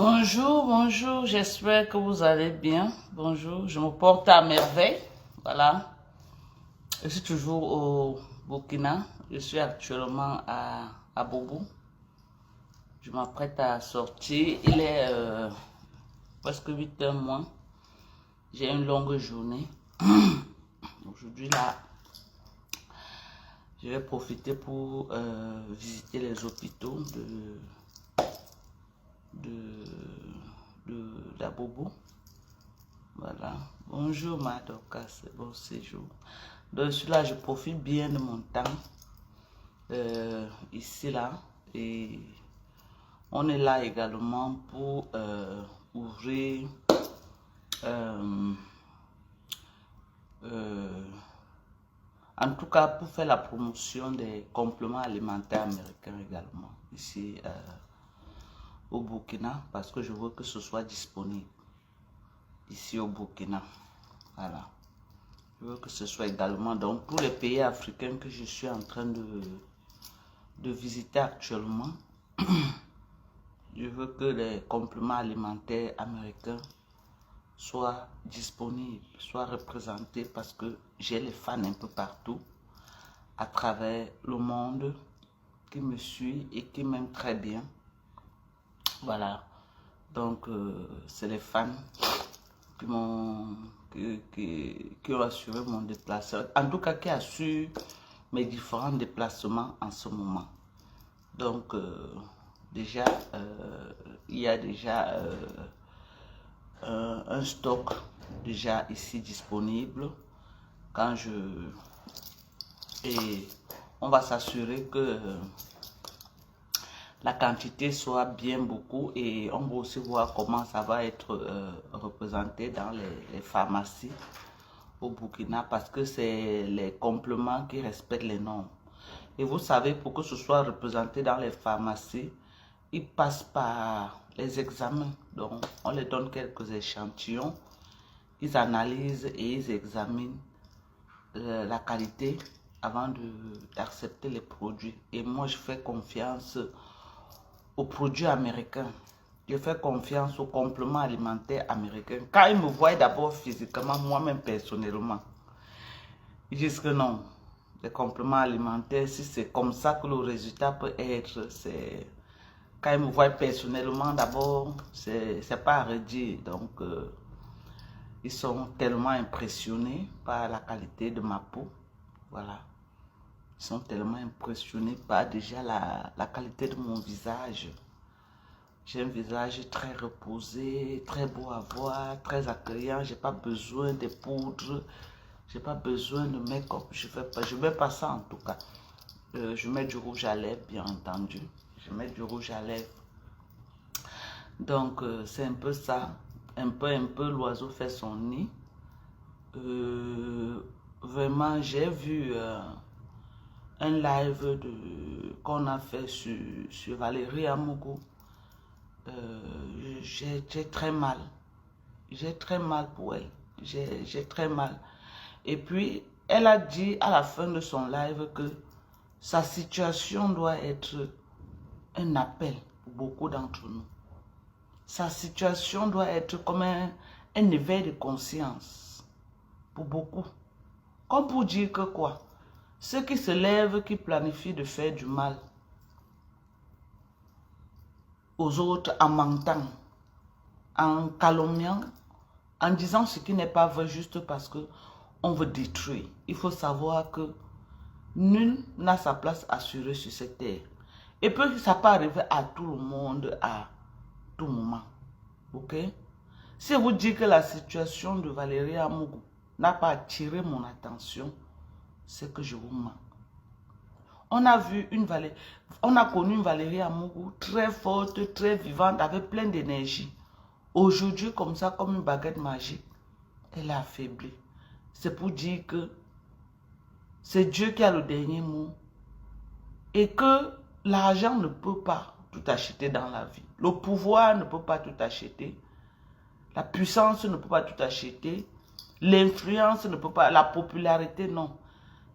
Bonjour, bonjour, j'espère que vous allez bien. Bonjour, je me porte à merveille. Voilà, je suis toujours au Burkina. Je suis actuellement à Bobo. Je m'apprête à sortir. Il est presque 8 heures moins. J'ai une longue journée. Aujourd'hui, là, je vais profiter pour visiter les hôpitaux d'Abobo. Voilà. Bonjour Madoka, c'est bon séjour. Donc celui-là, je profite bien de mon temps ici là. Et on est là également pour ouvrir en tout cas pour faire la promotion des compléments alimentaires américains également ici au Burkina, parce que je veux que ce soit disponible ici au Burkina. Voilà. Je veux que ce soit également dans tous les pays africains que je suis en train de visiter actuellement. Je veux que les compléments alimentaires américains soient disponibles, soient représentés, parce que j'ai les fans un peu partout à travers le monde qui me suivent et qui m'aiment très bien. Voilà. Donc, c'est les fans qui m'ont qui ont assuré mon déplacement, en tout cas qui assurent mes différents déplacements en ce moment. Donc déjà il y a déjà un stock déjà ici disponible. Quand je et on va s'assurer que la quantité soit bien beaucoup, et on va aussi voir comment ça va être représenté dans les pharmacies au Burkina, parce que c'est les compléments qui respectent les normes. Et vous savez, pour que ce soit représenté dans les pharmacies, ils passent par les examens. Donc, on les donne quelques échantillons, ils analysent et ils examinent la qualité avant d'accepter les produits. Et moi, je fais confiance aux produits américains. Je fais confiance aux compléments alimentaires américains. Quand ils me voient d'abord physiquement, moi-même personnellement, ils disent que non, les compléments alimentaires, si c'est comme ça que le résultat peut être, c'est... Quand ils me voient personnellement, d'abord, c'est pas à redire. Donc, ils sont tellement impressionnés par la qualité de ma peau. Voilà. Ils sont tellement impressionnés par déjà la qualité de mon visage. J'ai un visage très reposé, très beau à voir, très accueillant. J'ai pas besoin de poudre, j'ai pas besoin de make-up. Je mets pas ça en tout cas. Je mets du rouge à lèvres, bien entendu. Je mets du rouge à lèvres. Donc c'est un peu ça. Un peu, l'oiseau fait son nid. Vraiment, j'ai vu un live qu'on a fait sur Valérie Amougou. J'ai très mal. J'ai très mal pour elle. J'ai très mal. Et puis, elle a dit à la fin de son live que sa situation doit être un appel pour beaucoup d'entre nous. Sa situation doit être comme un éveil de conscience pour beaucoup. Comme pour dire que quoi? Ceux qui se lèvent, qui planifient de faire du mal aux autres en mentant, en calomniant, en disant ce qui n'est pas vrai juste parce que on veut détruire. Il faut savoir que nul n'a sa place assurée sur cette terre. Et puis ça peut arriver à tout le monde à tout moment. Ok? Si vous dites que la situation de Valérie Amougou n'a pas attiré mon attention, c'est que je vous mens. On a connu une Valérie Amougou très forte, très vivante, avec plein d'énergie. Aujourd'hui, comme ça, comme une baguette magique, elle est affaiblie. C'est pour dire que c'est Dieu qui a le dernier mot et que l'argent ne peut pas tout acheter dans la vie. Le pouvoir ne peut pas tout acheter. La puissance ne peut pas tout acheter. L'influence ne peut pas. La popularité, non.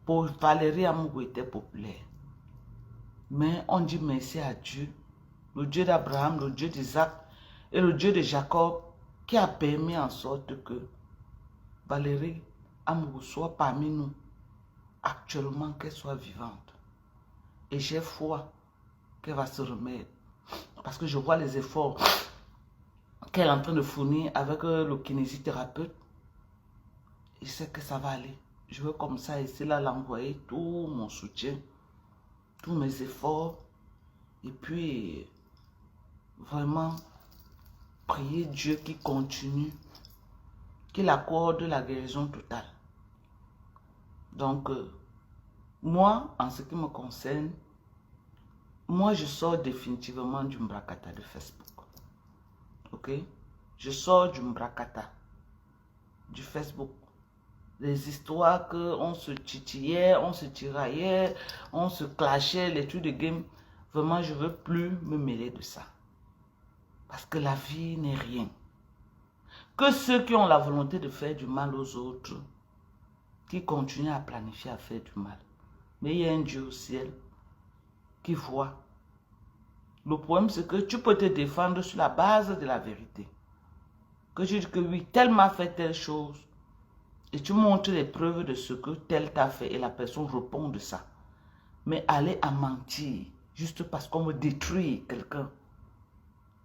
Pour Valérie Amougou était populaire. Mais on dit merci à Dieu. Le Dieu d'Abraham, le Dieu d'Isaac Et le Dieu de Jacob qui a permis en sorte que Valérie Amourou soit parmi nous actuellement, qu'elle soit vivante. Et j'ai foi qu'elle va se remettre. Parce que je vois les efforts qu'elle est en train de fournir avec le kinésithérapeute. Je sais que ça va aller. Je veux comme ça essayer là l'envoyer tout mon soutien, tous mes efforts. Et puis, vraiment, prier Dieu qui continue, qu'il accorde la guérison totale. Donc, moi, en ce qui me concerne, moi, je sors définitivement du Mbrakata de Facebook. Ok? Je sors du Mbrakata, du Facebook. Les histoires qu'on se titillait, on se tiraillait, on se clashait, les trucs de game. Vraiment, je ne veux plus me mêler de ça. Parce que la vie n'est rien. Que ceux qui ont la volonté de faire du mal aux autres, qui continuent à planifier à faire du mal. Mais il y a un Dieu au ciel qui voit. Le problème, c'est que tu peux te défendre sur la base de la vérité. Que tu dis que oui, tel m'a fait telle chose. Et tu montres les preuves de ce que tel t'a fait et la personne répond de ça. Mais aller à mentir, juste parce qu'on veut détruire quelqu'un,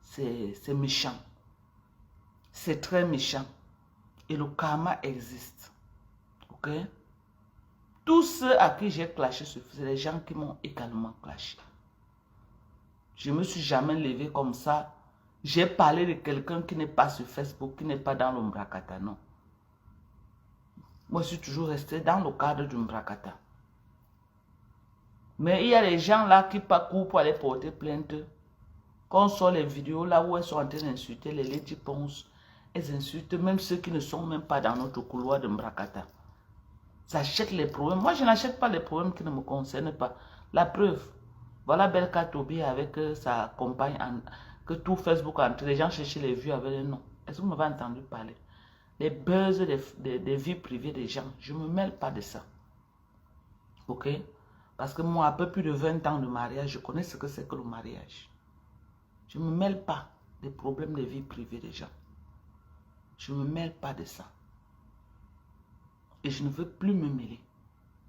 c'est méchant. C'est très méchant. Et le karma existe. Ok? Tous ceux à qui j'ai clashé, c'est les gens qui m'ont également clashé. Je ne me suis jamais levé comme ça. J'ai parlé de quelqu'un qui n'est pas sur Facebook, qui n'est pas dans le Mbrakata, non. Moi, je suis toujours resté dans le cadre du Mbrakata. Mais il y a des gens là qui courent pour aller porter plainte. Quand on sort les vidéos là où elles sont en train d'insulter les Lady Ponce, elles insultent même ceux qui ne sont même pas dans notre couloir de Mbrakata. Ça achète les problèmes. Moi, je n'achète pas les problèmes qui ne me concernent pas. La preuve, voilà Belka Tobi avec sa compagne, que tout Facebook entre les gens cherchaient les vues avec les noms. Est-ce que vous m'avez entendu parler? Les buzz des vies privées des gens, je ne me mêle pas de ça. Ok? Parce que moi, un peu plus de 20 ans de mariage, je connais ce que c'est que le mariage. Je ne me mêle pas des problèmes de vie privée des gens. Je ne me mêle pas de ça. Et je ne veux plus me mêler.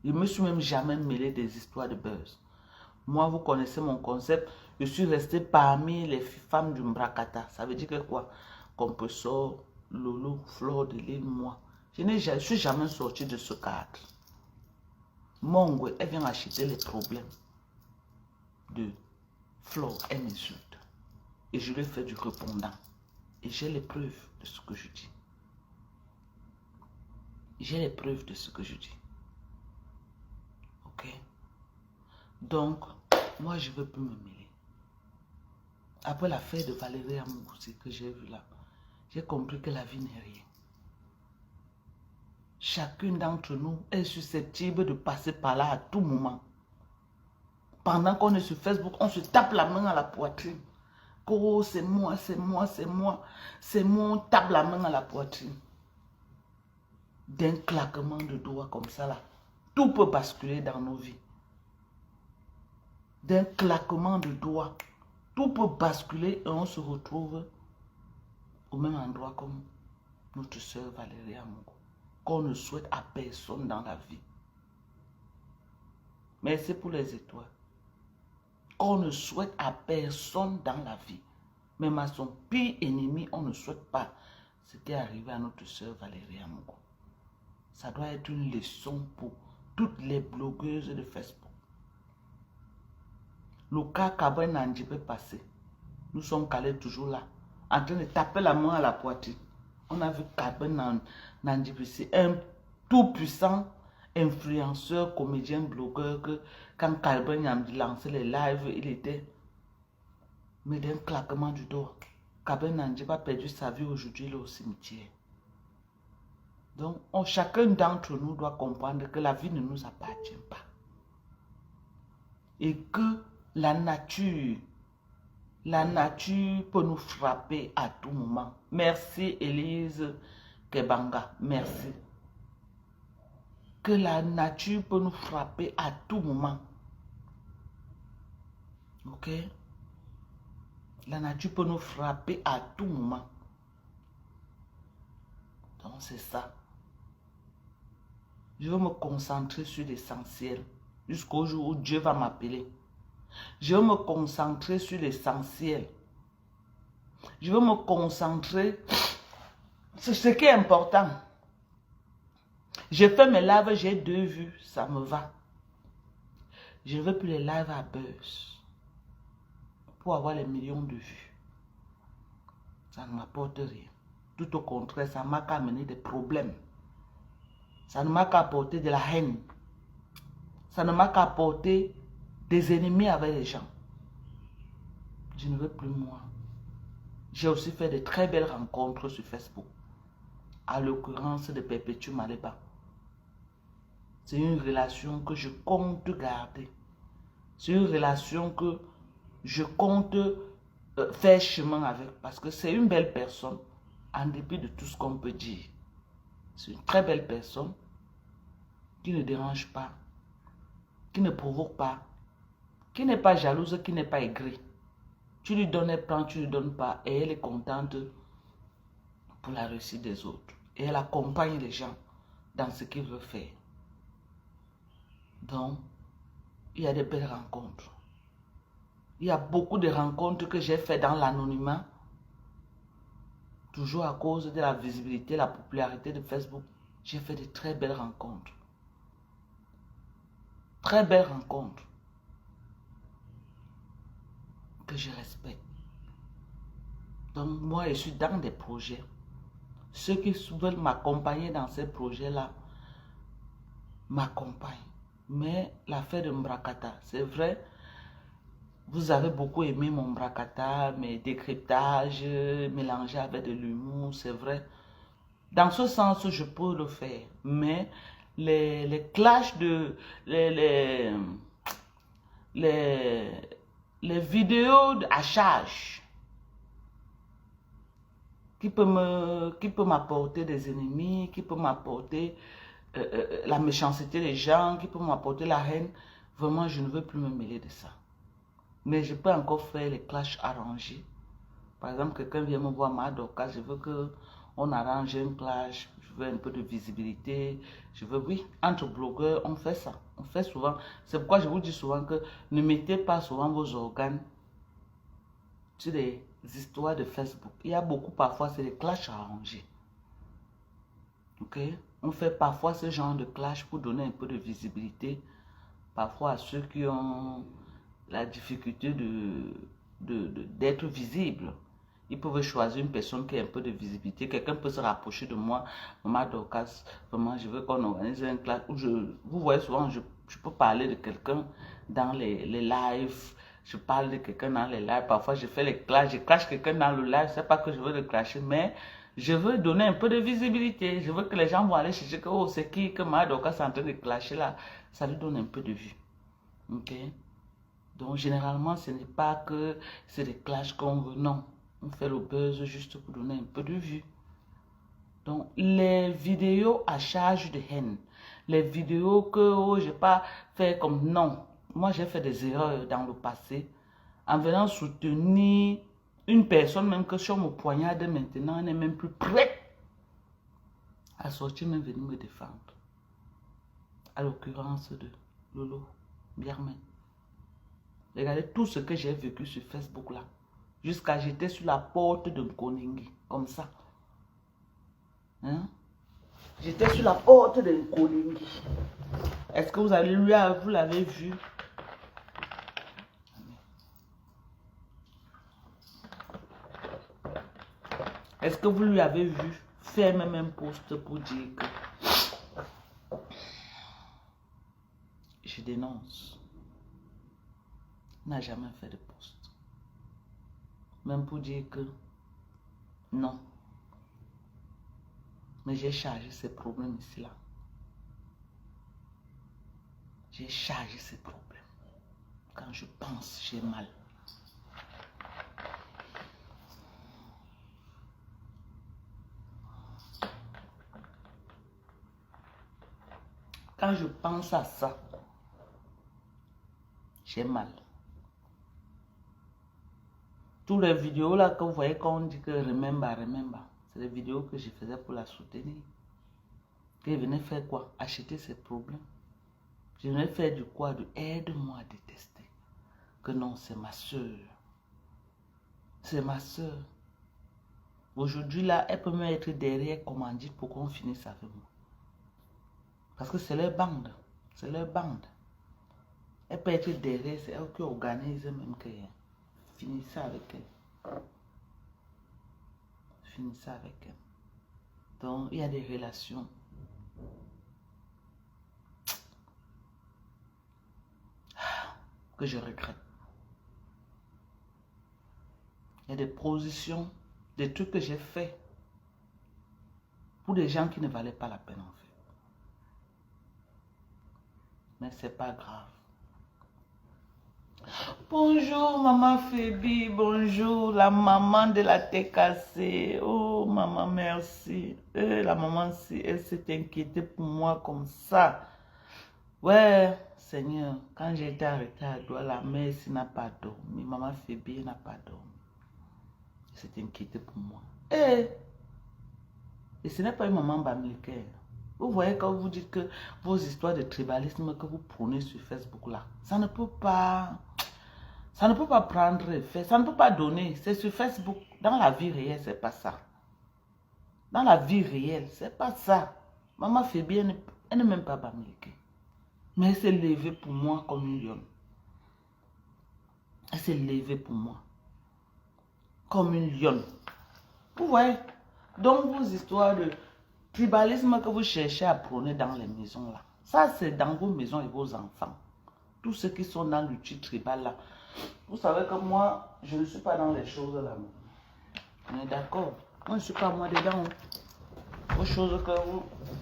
Je ne me suis même jamais mêlé des histoires de buzz. Moi, vous connaissez mon concept. Je suis resté parmi les femmes du Mbrakata. Ça veut dire que quoi? Compressor, Lolo, Fleur de l'île, moi. Je ne suis jamais sorti de ce cadre. Mongwe, elle vient acheter les problèmes de Fleur. Elle m'insulte. Et je lui fais du répondant. Et j'ai les preuves de ce que je dis. J'ai les preuves de ce que je dis. Ok? Donc, moi, je ne veux plus me mêler. Après l'affaire de Valérie Amourou que j'ai vu là, j'ai compris que la vie n'est rien. Chacune d'entre nous est susceptible de passer par là à tout moment. Pendant qu'on est sur Facebook, on se tape la main à la poitrine. Oh, c'est moi, c'est moi, c'est moi. C'est moi, on tape la main à la poitrine. D'un claquement de doigts comme ça là, tout peut basculer dans nos vies. D'un claquement de doigts, tout peut basculer et on se retrouve au même endroit comme notre soeur Valérie Amourou, qu'on ne souhaite à personne dans la vie. Mais c'est pour les étoiles. Qu'on ne souhaite à personne dans la vie. Même à son pire ennemi, on ne souhaite pas ce qui est arrivé à notre soeur Valérie Amourou. Ça doit être une leçon pour toutes les blogueuses de Facebook. Le cas Kabwe Nandji peut passer. Nous sommes calés toujours là, en train de taper la main à la poitrine. On a vu Kabwe Nandji, c'est un tout puissant influenceur, comédien, blogueur, que quand Kabwe Nandji lançait les lives, il était, mais d'un claquement du doigt. Kabwe Nandji a perdu sa vie aujourd'hui, il est au cimetière. Donc, chacun d'entre nous doit comprendre que la vie ne nous appartient pas. Et que la nature peut nous frapper à tout moment. Merci Élise Kebanga, merci. Que la nature peut nous frapper à tout moment. Ok? La nature peut nous frapper à tout moment. Donc c'est ça. Je veux me concentrer sur l'essentiel jusqu'au jour où Dieu va m'appeler. Je veux me concentrer sur l'essentiel. Je veux me concentrer sur ce qui est important. Je fais mes lives, j'ai 2 vues, ça me va. Je ne veux plus les lives à buzz pour avoir les millions de vues. Ça ne m'apporte rien. Tout au contraire, ça m'a qu'à amener des problèmes. Ça ne m'a qu'à apporter de la haine. Ça ne m'a qu'à apporter des ennemis avec les gens. Je ne veux plus moi. J'ai aussi fait de très belles rencontres sur Facebook. À l'occurrence de Perpétue Maleba. C'est une relation que je compte garder. C'est une relation que je compte faire chemin avec. Parce que c'est une belle personne, en dépit de tout ce qu'on peut dire. C'est une très belle personne qui ne dérange pas, qui ne provoque pas, qui n'est pas jalouse, qui n'est pas aigrie. Tu lui donnes, elle prend, tu lui donnes pas. Et elle est contente pour la réussite des autres. Et elle accompagne les gens dans ce qu'ils veulent faire. Donc, il y a des belles rencontres. Il y a beaucoup de rencontres que j'ai faites dans l'anonymat. Toujours à cause de la visibilité, la popularité de Facebook. J'ai fait de très belles rencontres. Très belles rencontres. Que je respecte. Donc, moi, je suis dans des projets. Ceux qui veulent m'accompagner dans ces projets-là m'accompagnent. Mais l'affaire de Mbrakata, c'est vrai, vous avez beaucoup aimé mon Mbrakata, mes décryptages mélangés avec de l'humour, c'est vrai. Dans ce sens, je peux le faire. Mais les clashs de... les vidéos à charge qui peut m'apporter des ennemis, qui peut m'apporter la méchanceté des gens, qui peut m'apporter la haine. Vraiment, je ne veux plus me mêler de ça. Mais je peux encore faire les clashs arrangés. Par exemple, quelqu'un vient me voir, Madoka, je veux qu'on arrange un clash, je veux un peu de visibilité. Je veux, oui, entre blogueurs, on fait ça. On fait souvent. C'est pourquoi je vous dis souvent que ne mettez pas souvent vos organes sur des histoires de Facebook. Il y a beaucoup, parfois, c'est des clashs arrangés. Ok? On fait parfois ce genre de clash pour donner un peu de visibilité. Parfois à ceux qui ont la difficulté d'être visibles. Ils peuvent choisir une personne qui a un peu de visibilité. Quelqu'un peut se rapprocher de moi. Maman Dorcas, vraiment, je veux qu'on organise un clash. Vous voyez souvent, je peux parler de quelqu'un dans les lives. Je parle de quelqu'un dans les lives. Parfois, je fais les clashs. Je clash quelqu'un dans le live. C'est pas que je veux le clasher, mais je veux donner un peu de visibilité. Je veux que les gens vont aller chercher que, oh, c'est qui que Maman Dorcas est en train de clasher là. Ça lui donne un peu de vue. Ok? Donc, généralement, ce n'est pas que c'est des clashs qu'on veut. Non. On fait le buzz juste pour donner un peu de vue. Donc, les vidéos à charge de haine, les vidéos que oh, je n'ai pas fait comme non. Moi, j'ai fait des erreurs dans le passé en venant soutenir une personne, même que si on me poignarde maintenant, elle n'est même plus prête à sortir, même venir me défendre. À l'occurrence de Lolo Biarmen. Regardez tout ce que j'ai vécu sur Facebook là. Jusqu'à j'étais sur la porte de Nkoningi. Comme ça. Hein? J'étais sur la porte de Nkoningi. Est-ce que vous l'avez vu? Est-ce que vous lui avez vu faire même un post pour dire que je dénonce? Il n'a jamais fait de post. Même pour dire que non. Mais j'ai chargé ces problèmes ici là. J'ai chargé ces problèmes. Quand je pense, j'ai mal. Quand je pense à ça, j'ai mal. Tous les vidéos là que vous voyez quand on dit que remember, c'est les vidéos que je faisais pour la soutenir. Qu'elle venait faire quoi? Acheter ses problèmes. Je venais faire du quoi? De aide-moi à détester. Que non, c'est ma soeur. C'est ma soeur. Aujourd'hui là, elle peut me être derrière commandite pour qu'on finisse avec moi. Parce que c'est leur bande. C'est leur bande. Elle peut être derrière, c'est elle qui organise même que finissez avec elle. Finissez avec elle. Donc, il y a des relations. Que je regrette. Il y a des positions, des trucs que j'ai fait pour des gens qui ne valaient pas la peine en fait. Mais c'est pas grave. Bonjour maman Phoebe, bonjour la maman de la tête cassée. Oh maman merci. La maman elle s'est inquiétée pour moi comme ça. Ouais Seigneur, quand j'ai été arrêtée à Douala, la mère ici n'a pas dormi. Maman Phoebe n'a pas dormi. Elle s'est inquiétée pour moi. Et ce n'est pas une maman bamilikaire. Vous voyez quand vous dites que vos histoires de tribalisme que vous prenez sur Facebook là, ça ne peut pas prendre effet, ça ne peut pas donner. C'est sur Facebook. Dans la vie réelle, c'est pas ça. Dans la vie réelle, c'est pas ça. Maman fait bien, elle n'est même pas bamilikaire. Mais elle s'est levée pour moi comme une lionne. Elle s'est levée pour moi. Comme une lionne. Vous voyez? Donc vos histoires de tribalisme que vous cherchez à prôner dans les maisons là, ça c'est dans vos maisons et vos enfants. Tous ceux qui sont dans l'outil tribal là. Vous savez que moi, je ne suis pas dans les choses là. On est d'accord? Moi, je ne suis pas moi dedans. Aux choses que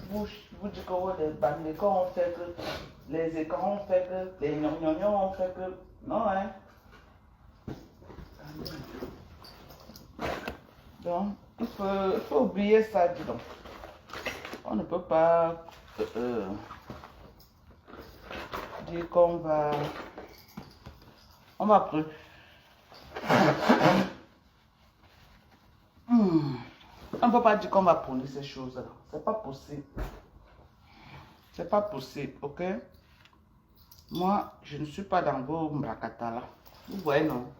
vous dites que les bandécons ont fait que, les écrans ont fait que, les gnognons ont fait que. Non, hein? Donc, il faut oublier ça, dis donc. On ne peut pas dire qu'on va... On va plus. On ne peut pas dire qu'on va prendre ces choses-là. C'est pas possible. C'est pas possible, ok? Moi, je ne suis pas dans vos mbrakata là. Vous voyez, non?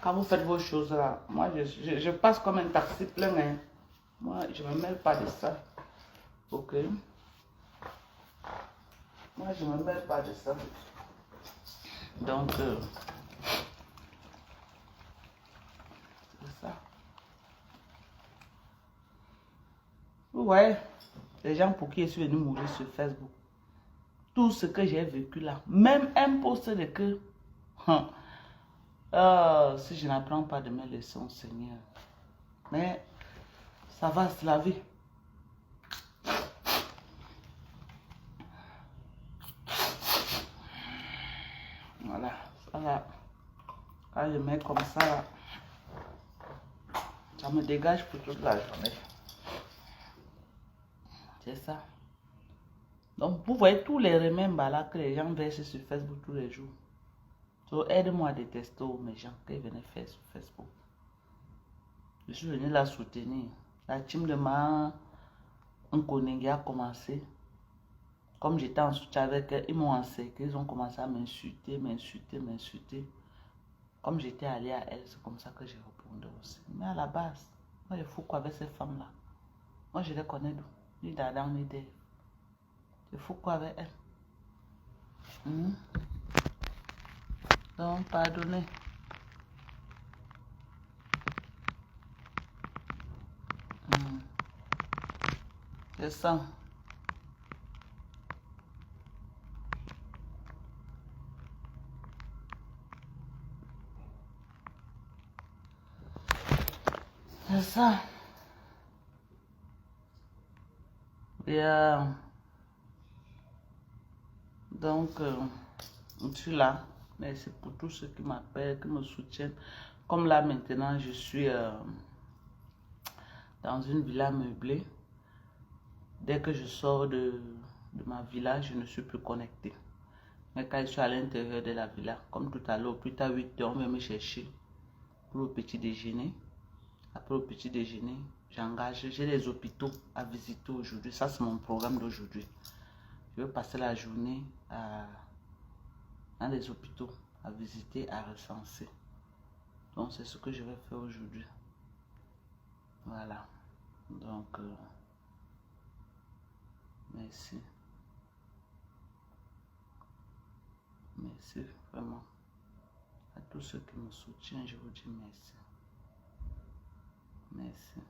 Quand vous faites vos choses là, moi, je passe comme un taxi plein. Hein. Moi, je ne me mêle pas de ça. Ok? Moi, je ne me mêle pas de ça. Donc, c'est ça. Vous voyez, les gens pour qui je suis venu mourir sur Facebook. Tout ce que j'ai vécu là. Même un poste de que... si je n'apprends pas de mes leçons, Seigneur. Mais ça va se laver. Voilà. Ça là. Quand je mets comme ça là, ça me dégage pour toute la journée. C'est ça. Donc, vous voyez tous les remembers là que les gens versent sur Facebook tous les jours. Donc, aide-moi à détester mes gens qu'ils venaient faire sur Facebook. Je suis venu la soutenir. La team de ma Nkonenge a commencé. Comme j'étais en soutien avec eux, ils m'ont encerclé. Ils ont commencé à m'insulter. Comme j'étais allée à elle, c'est comme ça que j'ai répondu aussi. Mais à la base, moi je fous quoi avec ces femmes-là? Moi je les connais d'où? Ni d'Adam ni d'Ève. Je fous quoi avec elles? Donc, pardonnez. C'est ça. C'est ça. Et donc, je suis là. Merci pour tous ceux qui m'appellent, qui me soutiennent. Comme là maintenant, je suis dans une villa meublée. Dès que je sors de ma villa, je ne suis plus connectée. Mais quand je suis à l'intérieur de la villa, comme tout à l'heure, plus tard 8 heures, on va me chercher pour le petit déjeuner. Après le petit déjeuner, j'engage, j'ai les hôpitaux à visiter aujourd'hui. Ça, c'est mon programme d'aujourd'hui. Je vais passer la journée dans les hôpitaux à visiter, à recenser. Donc, c'est ce que je vais faire aujourd'hui. Voilà. Donc, merci. Merci vraiment à tous ceux qui me soutiennent. Je vous dis merci. Merci.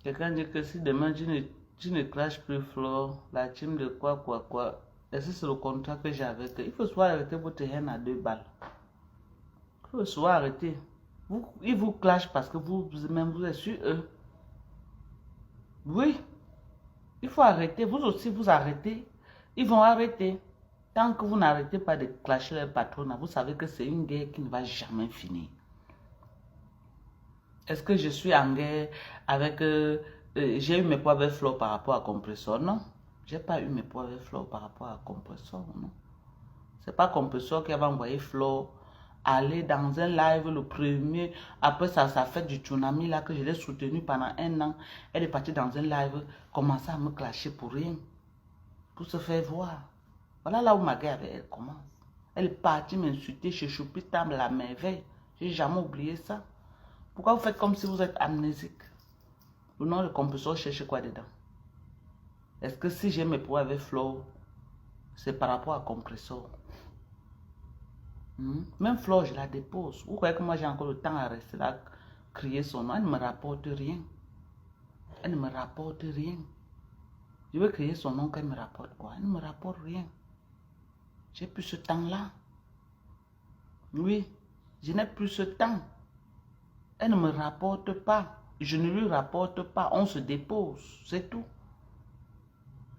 Quelqu'un dit que si demain tu ne clashes plus Flore, la team de quoi. Est-ce que c'est le contrat que j'ai avec eux? Il faut soit arrêter votre haine à 2 balles. Il faut soit arrêter. Ils vous clashent parce que vous-même vous êtes sur eux. Oui. Il faut arrêter. Vous aussi, vous arrêtez. Ils vont arrêter. Tant que vous n'arrêtez pas de clasher les patrons, vous savez que c'est une guerre qui ne va jamais finir. Est-ce que je suis en guerre avec... j'ai eu mes poids avec Flore par rapport à Compressor? Non. J'ai pas eu mes poids avec Flore par rapport à Compressor, non. C'est pas Compressor qui avait envoyé Flore aller dans un live le premier. Après ça fait du tsunami là que je l'ai soutenu pendant 1 an. Elle est partie dans un live, commencer à me clasher pour rien. Pour se faire voir. Voilà là où ma guerre avec elle commence. Elle est partie m'insulter chez Choupitam la merveille. J'ai jamais oublié ça. Pourquoi vous faites comme si vous êtes amnésique? Le nom de Compressor, cherchez quoi dedans? Est-ce que si j'ai mes poids avec Flore, c'est par rapport à Compressor? Même Flore, je la dépose. Vous croyez que moi j'ai encore le temps à rester là, crier son nom? Elle ne me rapporte rien. Elle ne me rapporte rien. Je veux crier son nom qu'elle me rapporte quoi? Elle ne me rapporte rien. J'ai plus ce temps-là. Oui, je n'ai plus ce temps. Elle ne me rapporte pas. Je ne lui rapporte pas. On se dépose. C'est tout.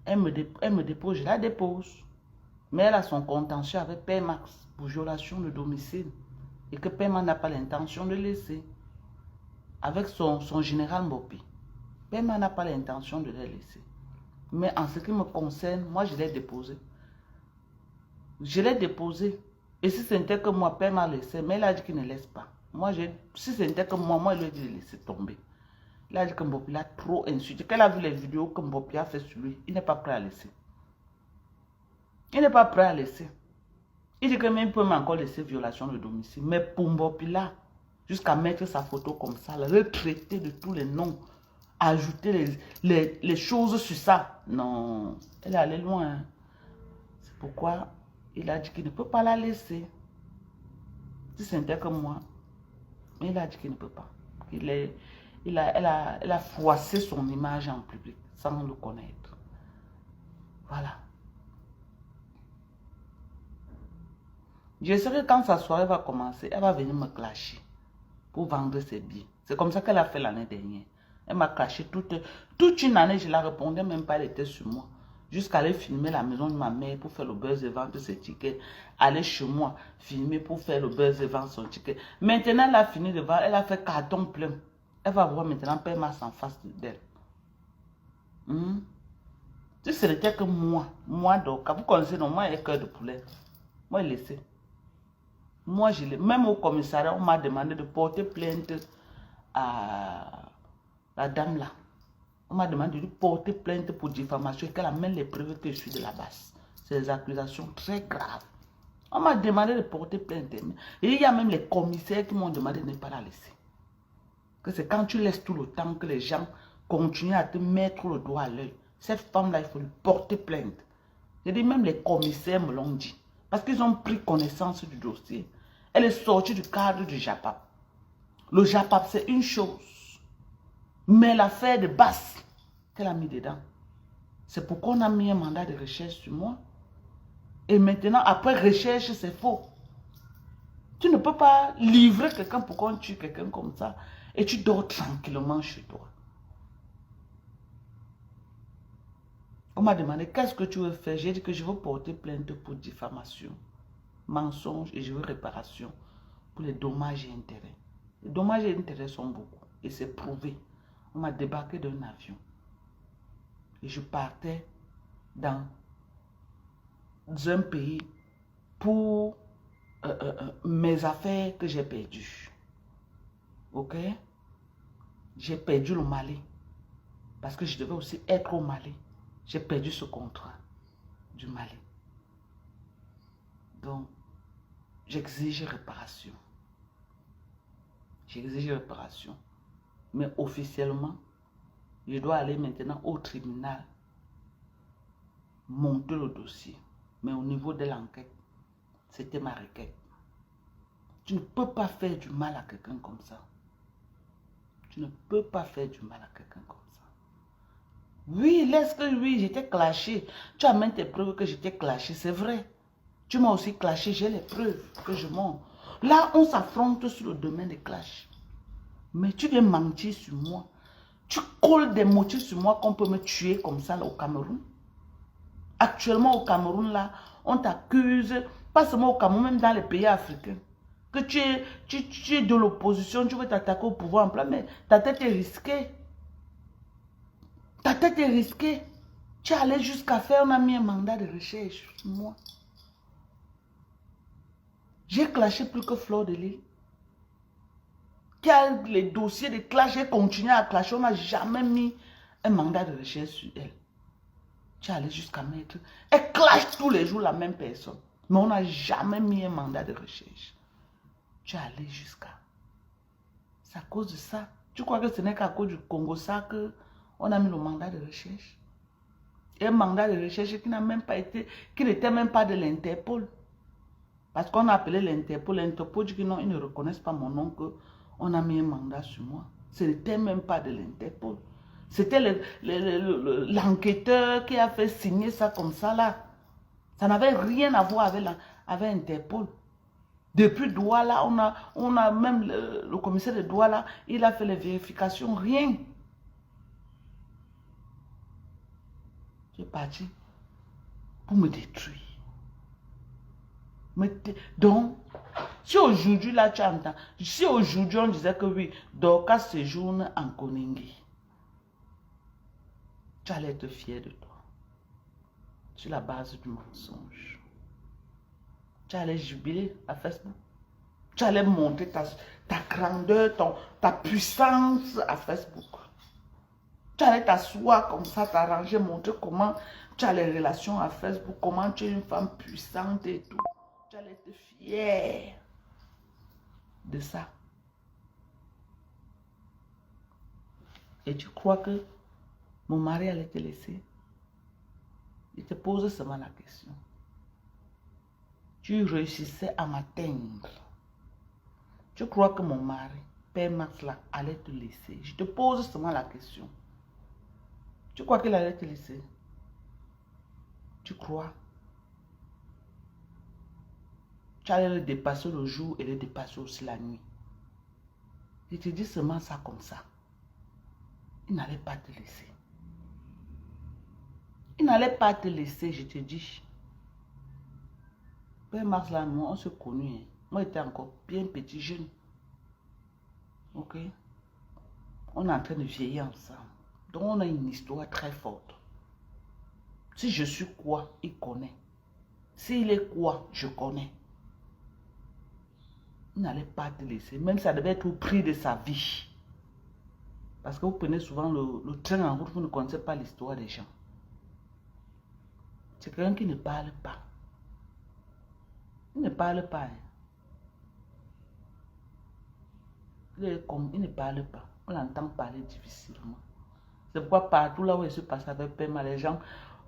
Elle me dépose, je la dépose. Mais elle a son contentieux avec Père Max pour violation de domicile. Et que Père Max n'a pas l'intention de laisser. Avec son général Mbopi. Père Max n'a pas l'intention de la laisser. Mais en ce qui me concerne, moi je l'ai déposé. Je l'ai déposé. Et si ce n'était que moi, Père m'a laissé, mais il a dit qu'il ne laisse pas. Moi, si ce n'était que moi, il lui a dit de laisser tomber. Il a dit que Mbopi l'a trop insulté. Qu'elle a vu les vidéos que Mbopi a fait sur lui, il n'est pas prêt à laisser. Il n'est pas prêt à laisser. Il dit que même il peut encore laisser violation de domicile. Mais pour Mbopi là, jusqu'à mettre sa photo comme ça, le retraiter de tous les noms, ajouter les choses sur ça. Non, elle est allée loin. C'est pourquoi il a dit qu'il ne peut pas la laisser. Si ce n'était que moi, il a dit qu'il ne peut pas. Elle a froissé son image en public sans le connaître. Voilà. Je sais que quand sa soirée va commencer, elle va venir me clasher pour vendre ses billets. C'est comme ça qu'elle a fait l'année dernière. Elle m'a caché toute une année, je ne la répondais même pas, elle était sur moi. Jusqu'à aller filmer la maison de ma mère pour faire le buzz et vendre ses tickets. Aller chez moi, filmer pour faire le buzz et vendre son ticket. Maintenant, elle a fini de vendre, elle a fait carton plein. Elle va voir maintenant Père Max en face d'elle. Si ce n'était que moi donc, vous connaissez, non, moi, il y a cœur de poulet. Moi, il laissé. Moi, même au commissariat, on m'a demandé de porter plainte à la dame là. On m'a demandé de lui porter plainte pour diffamation et qu'elle amène les preuves que je suis de la base. C'est des accusations très graves. On m'a demandé de porter plainte. Et il y a même les commissaires qui m'ont demandé de ne pas la laisser. Que c'est quand tu laisses tout le temps que les gens continuent à te mettre le doigt à l'œil. Cette femme-là, il faut lui porter plainte. J'ai dit, même les commissaires me l'ont dit. Parce qu'ils ont pris connaissance du dossier. Elle est sortie du cadre du JAPAP. Le JAPAP, c'est une chose. Mais l'affaire de Basse qu'elle a mis dedans, c'est pourquoi on a mis un mandat de recherche sur moi. Et maintenant, après recherche, c'est faux. Tu ne peux pas livrer quelqu'un pour qu'on tue quelqu'un comme ça. Et tu dors tranquillement chez toi. On m'a demandé, qu'est-ce que tu veux faire? J'ai dit que je veux porter plainte pour diffamation. mensonge et je veux réparation pour les dommages et intérêts. Les dommages et intérêts sont beaucoup et c'est prouvé. On m'a débarqué d'un avion et je partais dans un pays pour mes affaires que j'ai perdues. Ok? J'ai perdu le Mali parce que je devais aussi être au Mali. J'ai perdu ce contrat du Mali. Donc, j'exige réparation. J'exige réparation. Mais officiellement, je dois aller maintenant au tribunal, monter le dossier. Mais au niveau de l'enquête, c'était ma requête. Tu ne peux pas faire du mal à quelqu'un comme ça. Tu ne peux pas faire du mal à quelqu'un comme ça. Oui, laisse que oui, j'étais clashé. Tu as même tes preuves que j'étais clashé, c'est vrai. Tu m'as aussi clashé, j'ai les preuves que je montre. Là, on s'affronte sur le domaine des clashs. Mais tu viens mentir sur moi. Tu colles des motifs sur moi qu'on peut me tuer comme ça là, au Cameroun. Actuellement au Cameroun, là, on t'accuse, pas seulement au Cameroun, même dans les pays africains. Que tu es de l'opposition, tu veux t'attaquer au pouvoir en place, mais ta tête est risquée. Ta tête est risquée. Tu es allé jusqu'à faire, on a mis un mandat de recherche sur moi. J'ai clashé plus que Fleur de Lys. Qui a les dossiers de clash, j'ai continué à clasher, on n'a jamais mis un mandat de recherche sur elle. Tu es allé jusqu'à mettre. Elle clash tous les jours la même personne. Mais on n'a jamais mis un mandat de recherche. Tu es allé jusqu'à. C'est à cause de ça. Tu crois que ce n'est qu'à cause du Congo ça qu'on a mis le mandat de recherche? Et un mandat de recherche qui n'a même pas été, qui n'était même pas de l'Interpol. Parce qu'on a appelé l'Interpol. L'Interpol dit que non, ils ne reconnaissent pas mon nom, qu'on a mis un mandat sur moi. Ce n'était même pas de l'Interpol. C'était l'enquêteur qui a fait signer ça comme ça là. Ça n'avait rien à voir avec Interpol. Depuis Douala, on a même le commissaire de Douala, il a fait les vérifications, rien. Tu es parti pour me détruire. Donc, si aujourd'hui là tu entends, si aujourd'hui on disait que oui, Dorcas séjourne en Koningui, tu allais être fier de toi. Sur la base du mensonge. Tu allais jubiler à Facebook. Tu allais montrer ta grandeur, ta puissance à Facebook. Tu allais t'asseoir comme ça, t'arranger, montrer comment tu as les relations à Facebook, comment tu es une femme puissante et tout. Tu allais être fier de ça. Et tu crois que mon mari allait te laisser? Il te pose seulement la question. Tu réussissais à m'atteindre. Tu crois que mon mari, Père Max, là, allait te laisser? Je te pose seulement la question. Tu crois qu'il allait te laisser? Tu crois? Tu allais le dépasser le jour et le dépasser aussi la nuit. Je te dis seulement ça comme ça. Il n'allait pas te laisser. Il n'allait pas te laisser, je te dis. Père Max, là, nous, on se connaît. Moi, j'étais encore bien petit, jeune. Ok? On est en train de vieillir ensemble. Donc, on a une histoire très forte. Si je suis quoi, il connaît. S'il est quoi, je connais. Il n'allait pas te laisser. Même ça devait être au prix de sa vie. Parce que vous prenez souvent le train en route, vous ne connaissez pas l'histoire des gens. C'est quelqu'un qui ne parle pas. Il ne parle pas. Hein. Il ne parle pas. On l'entend parler difficilement. C'est pourquoi partout là où je suis passé avec Pema, les gens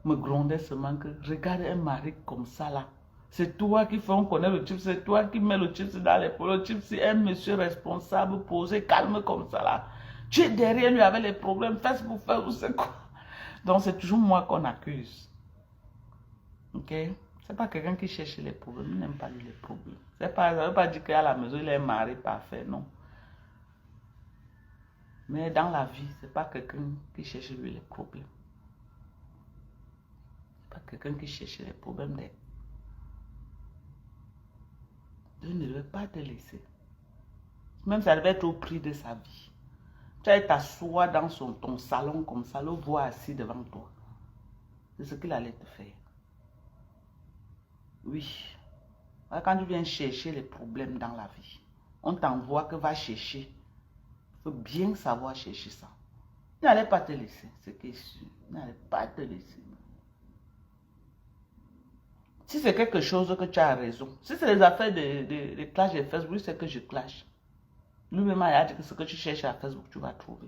me grondaient seulement que regarde un mari comme ça là. C'est toi qui fais, on connaît le type, c'est toi qui mets le type dans l'épaule. Le type, c'est un monsieur responsable, posé, calme comme ça là. Tu es derrière lui avec les problèmes, Facebook, ou c'est quoi. Donc c'est toujours moi qu'on accuse. Ok? C'est pas quelqu'un qui cherche les problèmes, il n'aime pas lui les problèmes. Ça ne veut pas dire qu'à la maison il est un mari parfait, non. Mais dans la vie, ce n'est pas quelqu'un qui cherche lui les problèmes. Ce n'est pas quelqu'un qui cherche les problèmes. Je ne devais pas te laisser. Même ça devait être au prix de sa vie. Tu allais t'asseoir dans ton salon comme ça, le voir assis devant toi. C'est ce qu'il allait te faire. Oui. Quand tu viens chercher les problèmes dans la vie, on t'envoie que va chercher. Il faut bien savoir chercher ça. Il n'allait pas te laisser, c'est qui est sûr. Il n'allait pas te laisser. Si c'est quelque chose que tu as raison, si c'est les affaires de clash de Facebook, c'est que je clash. Lui-même, il a dit que ce que tu cherches à Facebook, tu vas trouver.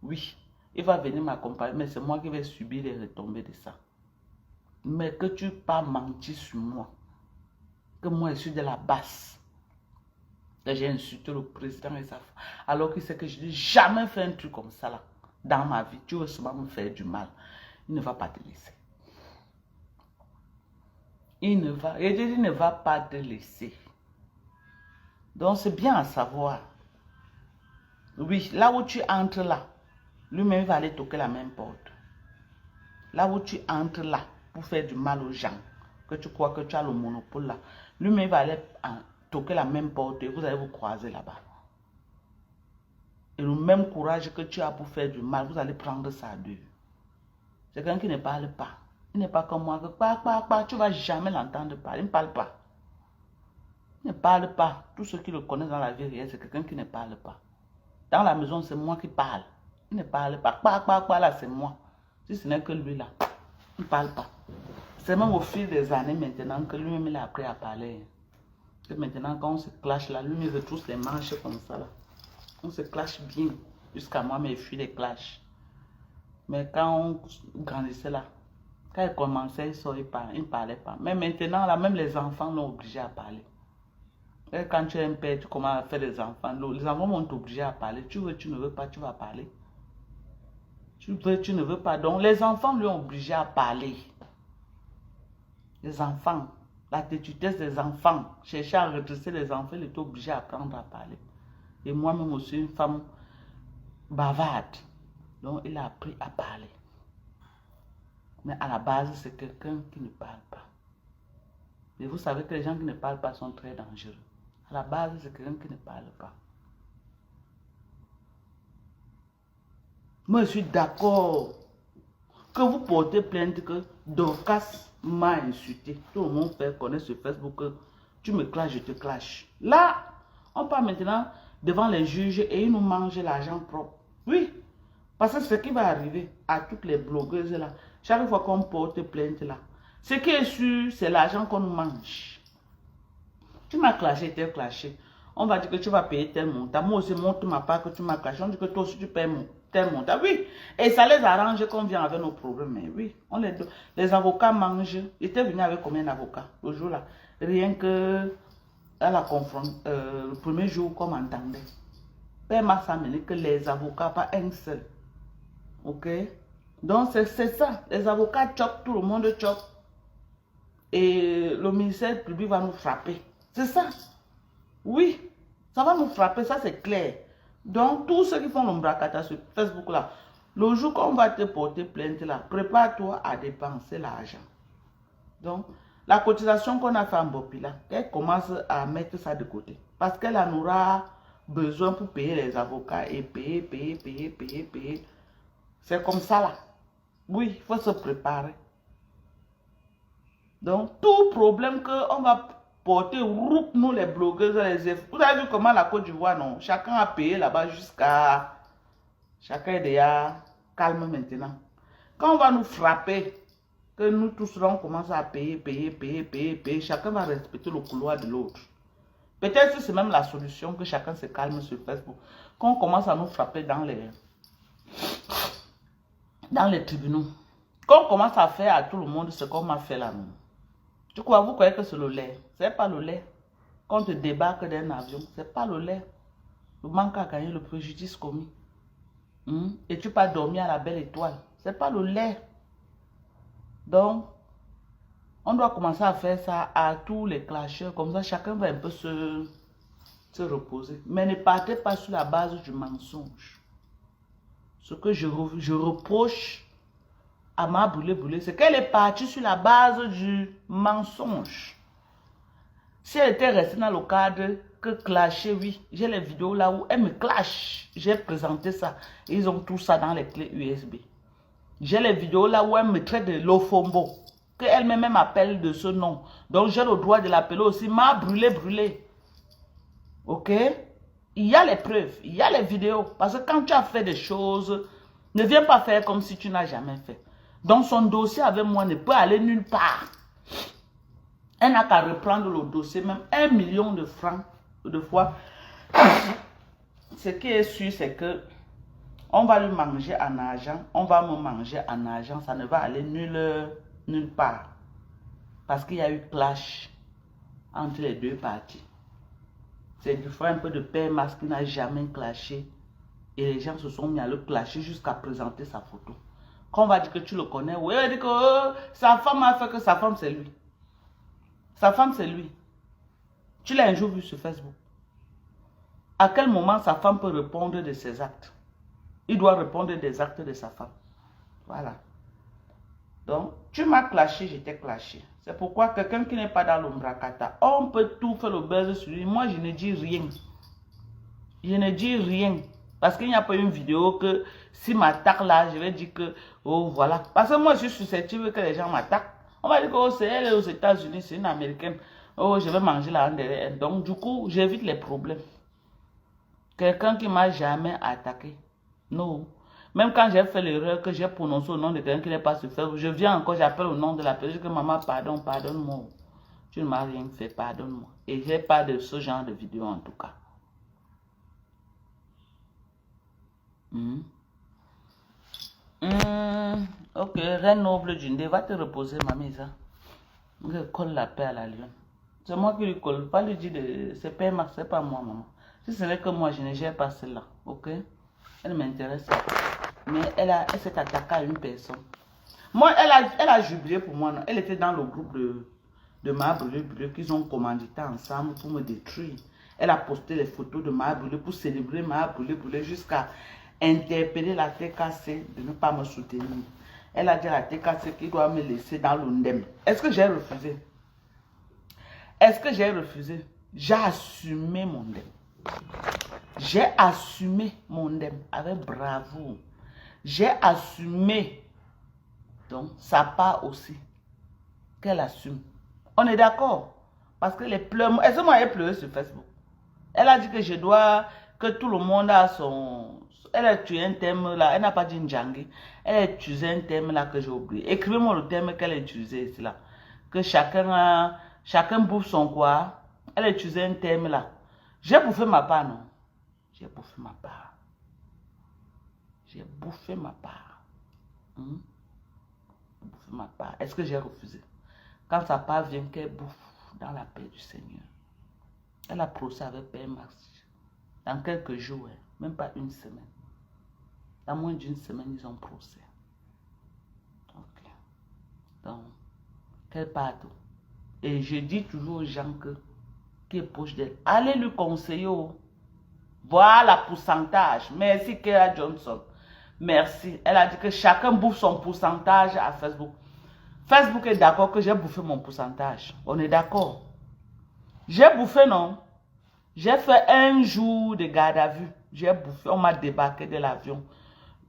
Oui, il va venir m'accompagner, mais c'est moi qui vais subir les retombées de ça. Mais que tu pas mentir sur moi, que moi je suis de la basse, que j'ai insulté le président et sa femme, alors qu'il sait que je n'ai jamais fait un truc comme ça là, dans ma vie. Tu veux seulement me faire du mal. Il ne va pas te laisser. Il ne va pas te laisser. Donc c'est bien à savoir. Oui, là où tu entres là, lui-même va aller toquer la même porte. Là où tu entres là, pour faire du mal aux gens, que tu crois que tu as le monopole là, lui-même va aller toquer la même porte et vous allez vous croiser là-bas. Et le même courage que tu as pour faire du mal, vous allez prendre ça à deux. C'est quelqu'un qui ne parle pas. Il n'est pas comme moi, que tu ne vas jamais l'entendre parler. Il ne parle pas. Il ne parle pas. Tous ceux qui le connaissent dans la vie réelle, c'est quelqu'un qui ne parle pas. Dans la maison, c'est moi qui parle. Il ne parle pas. Là, c'est moi. Si ce n'est que lui là, il ne parle pas. C'est même au fil des années maintenant que lui-même il a appris à parler. Et maintenant, quand on se clash là, lui, il veut tous les manches comme ça là. On se clash bien. Jusqu'à moi, mais il fuit les clashs. Mais quand on grandissait là, quand il commençait, il ne parlait pas. Mais maintenant, là, même les enfants l'ont obligé à parler. Et quand tu es un père, tu commences à faire les enfants. Les enfants vont t'obliger à parler. Tu veux, tu ne veux pas, tu vas parler. Tu veux, tu ne veux pas. Donc, les enfants lui ont obligé à parler. Les enfants, la têtutesse des enfants, chercher à redresser les enfants, il était obligé à apprendre à parler. Et moi-même aussi, une femme bavarde. Donc, il a appris à parler. Mais à la base, c'est quelqu'un qui ne parle pas. Et vous savez que les gens qui ne parlent pas sont très dangereux. À la base, c'est quelqu'un qui ne parle pas. Moi, je suis d'accord que vous portez plainte que Dorcas m'a insulté. Tout le monde fait connaître sur Facebook que tu me clashes, je te clash. Là, on part maintenant devant les juges et ils nous mangent l'argent propre. Oui, parce que ce qui va arriver à toutes les blogueuses là, chaque fois qu'on porte plainte là, ce qui est sûr, c'est l'argent qu'on nous mange. Tu m'as clashé, t'es clashé. On va dire que tu vas payer tel montant. Moi aussi, montre ma part que tu m'as clashé. On dit que toi aussi, tu payes tel montant. Oui, et ça les arrange qu'on vient avec nos problèmes. Mais oui, les avocats mangent. Ils étaient venus avec combien d'avocats le jour là? Rien que à la confrontation, le premier jour, comme on entendait. Père m'a amené que les avocats, pas un seul. Ok? Donc, c'est ça. Les avocats choquent, tout le monde choque. Et le ministère public va nous frapper. C'est ça. Oui, ça va nous frapper, ça c'est clair. Donc, tous ceux qui font l'ombracata sur Facebook là, le jour qu'on va te porter plainte là, prépare-toi à dépenser l'argent. Donc, la cotisation qu'on a fait en Bopi là, qu'elle commence à mettre ça de côté. Parce qu'elle en aura besoin pour payer les avocats et payer. C'est comme ça là. Oui, il faut se préparer. Donc, tout problème qu'on va porter, nous les blogueuses, les effets. Vous avez vu comment la Côte d'Ivoire, non? Chacun a payé là-bas jusqu'à... Chacun est déjà calme maintenant. Quand on va nous frapper, que nous tous là, on commence à payer, chacun va respecter le couloir de l'autre. Peut-être que c'est même la solution, que chacun se calme sur Facebook. Quand on commence à nous frapper dans les tribunaux, quand on commence à faire à tout le monde ce qu'on m'a fait là, non? Vous croyez que c'est le lait? Ce n'est pas le lait. Quand on te débarque d'un avion, ce n'est pas le lait. Le manque à gagner, le préjudice commis. Et tu pas dormir à la belle étoile. Ce n'est pas le lait. Donc, on doit commencer à faire ça à tous les clasheurs. Comme ça, chacun va un peu se reposer. Mais ne partez pas sur la base du mensonge. Ce que je reproche à ma brûlée, c'est qu'elle est partie sur la base du mensonge. Si elle était restée dans le cadre que clasher, oui, j'ai les vidéos là où elle me clash. J'ai présenté ça. Ils ont tout ça dans les clés USB. J'ai les vidéos là où elle me traite de l'ofombo. Qu'elle-même appelle de ce nom. Donc j'ai le droit de l'appeler aussi. M'a brûlé, brûlé. Ok? Il y a les preuves. Il y a les vidéos. Parce que quand tu as fait des choses, ne viens pas faire comme si tu n'as jamais fait. Donc son dossier avec moi ne peut aller nulle part. Elle n'a qu'à reprendre le dossier, même 1 million de francs de fois. Ce qui est sûr, c'est que on va lui manger en argent, on va me manger en argent, ça ne va aller nulle part. Parce qu'il y a eu clash entre les deux parties. C'est du frère un peu de père masque qui n'a jamais clashé. Et les gens se sont mis à le clasher jusqu'à présenter sa photo. Quand on va dire que tu le connais, oui, on va dire que sa femme a fait que sa femme c'est lui. Sa femme c'est lui. Tu l'as un jour vu sur Facebook. À quel moment sa femme peut répondre de ses actes? Il doit répondre des actes de sa femme. Voilà. Donc, tu m'as clashé, je t'ai clashé. C'est pourquoi quelqu'un qui n'est pas dans l'ombracata, on peut tout faire le buzz sur lui. Moi, je ne dis rien. Je ne dis rien. Parce qu'il n'y a pas une vidéo que si m'attaque là, je vais dire que, oh voilà. Parce que moi, je suis susceptible que les gens m'attaquent. On va dire que oh, c'est elle aux États-Unis, c'est une Américaine. Oh, je vais manger là derrière. Donc, du coup, j'évite les problèmes. Quelqu'un qui m'a jamais attaqué. Non. Même quand j'ai fait l'erreur que j'ai prononcé le nom de quelqu'un qui n'est pas sur Facebook, je viens encore, j'appelle le nom de la personne, je dis que maman, pardon, pardonne-moi. Tu ne m'as rien fait, pardonne-moi. Et j'ai pas de ce genre de vidéo en tout cas. Ok, reine noble du Ndé, va te reposer, mamie, ça. Je colle la paix à la lionne. C'est moi qui lui colle, pas lui dire de... C'est pas Max, c'est pas moi, maman. Si ce n'est que moi, je ne gère pas celle-là, ok? Elle m'intéresse. Mais elle s'est attaquée à une personne. Moi, elle a jubilé pour moi, non? Elle était dans le groupe de Ma Brûlé qu'ils ont commandité ensemble pour me détruire. Elle a posté les photos de Ma Brûlé pour célébrer Ma Brûlé jusqu'à interpeller la TKC de ne pas me soutenir. Elle a dit à la TKC qu'il doit me laisser dans l'ONDEM. Est-ce que j'ai refusé? Est-ce que j'ai refusé? J'ai assumé mon DEM. J'ai assumé mon DEM avec bravoure. J'ai assumé. Donc, ça part aussi. Qu'elle assume. On est d'accord? Parce que les pleurs... Est-ce que moi, elle pleure sur Facebook? Elle a dit que je dois... Que tout le monde a son... Elle a tué un thème là. Elle n'a pas dit Ndjangi. Elle a utilisé un thème là que j'ai oublié. Écrivez-moi le thème qu'elle a utilisé ici là. Que chacun bouffe son quoi. Elle a utilisé un thème là. J'ai bouffé ma part, non? J'ai bouffé ma part. J'ai bouffé ma part. J'ai bouffé ma part. Est-ce que j'ai refusé? Quand sa part vient, qu'elle bouffe dans la paix du Seigneur. Elle a procès avec Père Max. Dans quelques jours, même pas une semaine. Dans moins d'une semaine, ils ont procès. Ok. Donc, qu'elle parte. Et je dis toujours aux gens qui est proche d'elle, allez lui conseiller. Voilà pourcentage. Merci Kera Johnson. Merci. Elle a dit que chacun bouffe son pourcentage à Facebook. Facebook est d'accord que j'ai bouffé mon pourcentage. On est d'accord. J'ai bouffé, non? J'ai fait un jour de garde à vue. J'ai bouffé. On m'a débarqué de l'avion.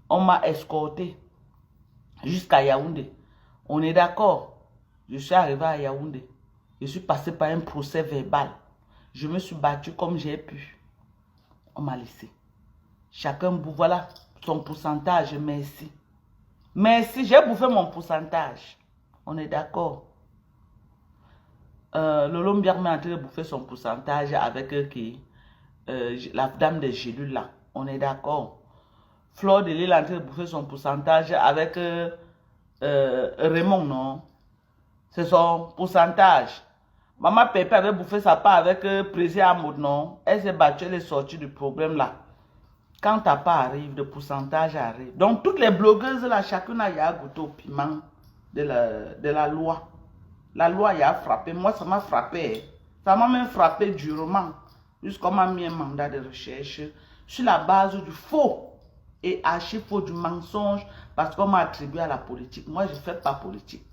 On m'a escorté jusqu'à Yaoundé. On est d'accord. Je suis arrivé à Yaoundé. Je suis passé par un procès verbal. Je me suis battu comme j'ai pu. On m'a laissé. Chacun bouffe. Voilà son pourcentage. Merci. Merci. J'ai bouffé mon pourcentage. On est d'accord. Lolo Mbiarme est en train de bouffer son pourcentage avec qui? La dame des gélules là. On est d'accord. Flore de Lille est en train de bouffer son pourcentage avec Raymond, non? C'est son pourcentage. Maman Pépé avait bouffé sa part avec Président Amoud, non? Elle s'est battue, elle est sortie du problème là. Quand ta part arrive, le pourcentage arrive. Donc toutes les blogueuses là, chacune a goûté au piment de la loi. La loi y a frappé. Moi, ça m'a frappé. Ça m'a même frappé durement. Jusqu'on m'a mis un mandat de recherche sur la base du faux et archi faux, du mensonge, parce qu'on m'a attribué à la politique. Moi, je ne fais pas politique.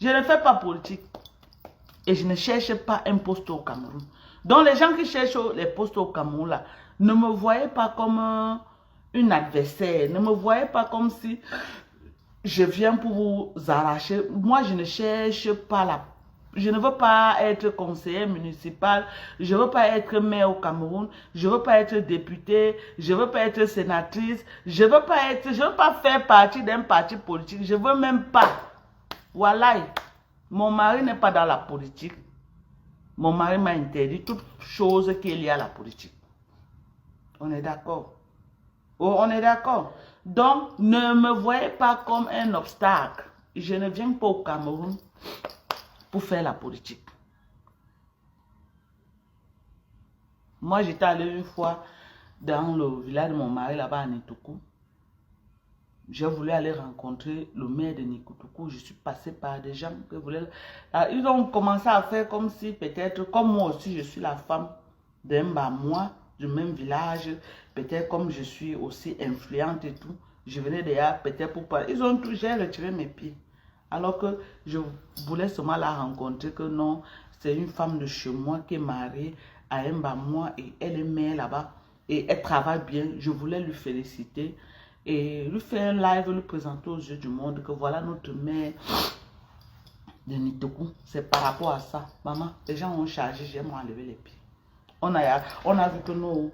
Je ne fais pas politique. Et je ne cherche pas un poste au Cameroun. Donc les gens qui cherchent les postes au Cameroun, là, ne me voyez pas comme une adversaire. Ne me voyez pas comme si je viens pour vous arracher. Moi, je ne cherche pas la... Je ne veux pas être conseiller municipal. Je ne veux pas être maire au Cameroun. Je ne veux pas être député. Je ne veux pas être sénatrice. Je ne veux pas être... Je veux pas faire partie d'un parti politique. Je ne veux même pas. Voilà. Mon mari n'est pas dans la politique. Mon mari m'a interdit toute chose qui est liée à la politique. On est d'accord? Oh, on est d'accord? Donc, ne me voyez pas comme un obstacle. Je ne viens pas au Cameroun pour faire la politique. Moi, j'étais allée une fois dans le village de mon mari, là-bas à Nitoukou. Je voulais aller rencontrer le maire de Nitoukou. Je suis passée par des gens qui voulaient... Ils ont commencé à faire comme si peut-être, comme moi aussi, je suis la femme d'un moi, du même village. Peut-être comme je suis aussi influente et tout. Je venais déjà peut-être pour parler. Ils ont tout, j'ai retiré mes pieds. Alors que je voulais seulement la rencontrer, que non, c'est une femme de chez moi qui est mariée à un moi et elle est mère là-bas. Et elle travaille bien. Je voulais lui féliciter et lui faire un live, lui présenter aux yeux du monde que voilà notre mère de Nitoukou. C'est par rapport à ça. Maman, les gens ont chargé, j'ai enlevé les pieds. On a vu que nous,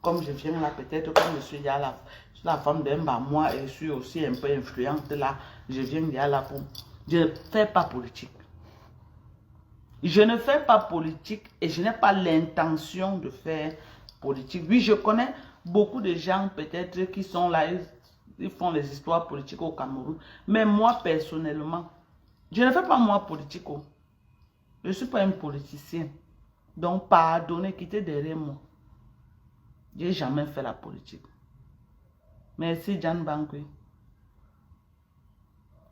comme je viens là, peut-être comme je suis là, la femme d'un moi et je suis aussi un peu influente là, je viens là pour... Je ne fais pas politique. Je ne fais pas politique et je n'ai pas l'intention de faire politique. Oui, je connais beaucoup de gens peut-être qui sont là, ils font les histoires politiques au Cameroun. Mais moi, personnellement, je ne fais pas moi politique. Je ne suis pas un politicien. Donc, pardonnez, quittez derrière moi. Je n'ai jamais fait la politique. Merci, Jan Bankwe.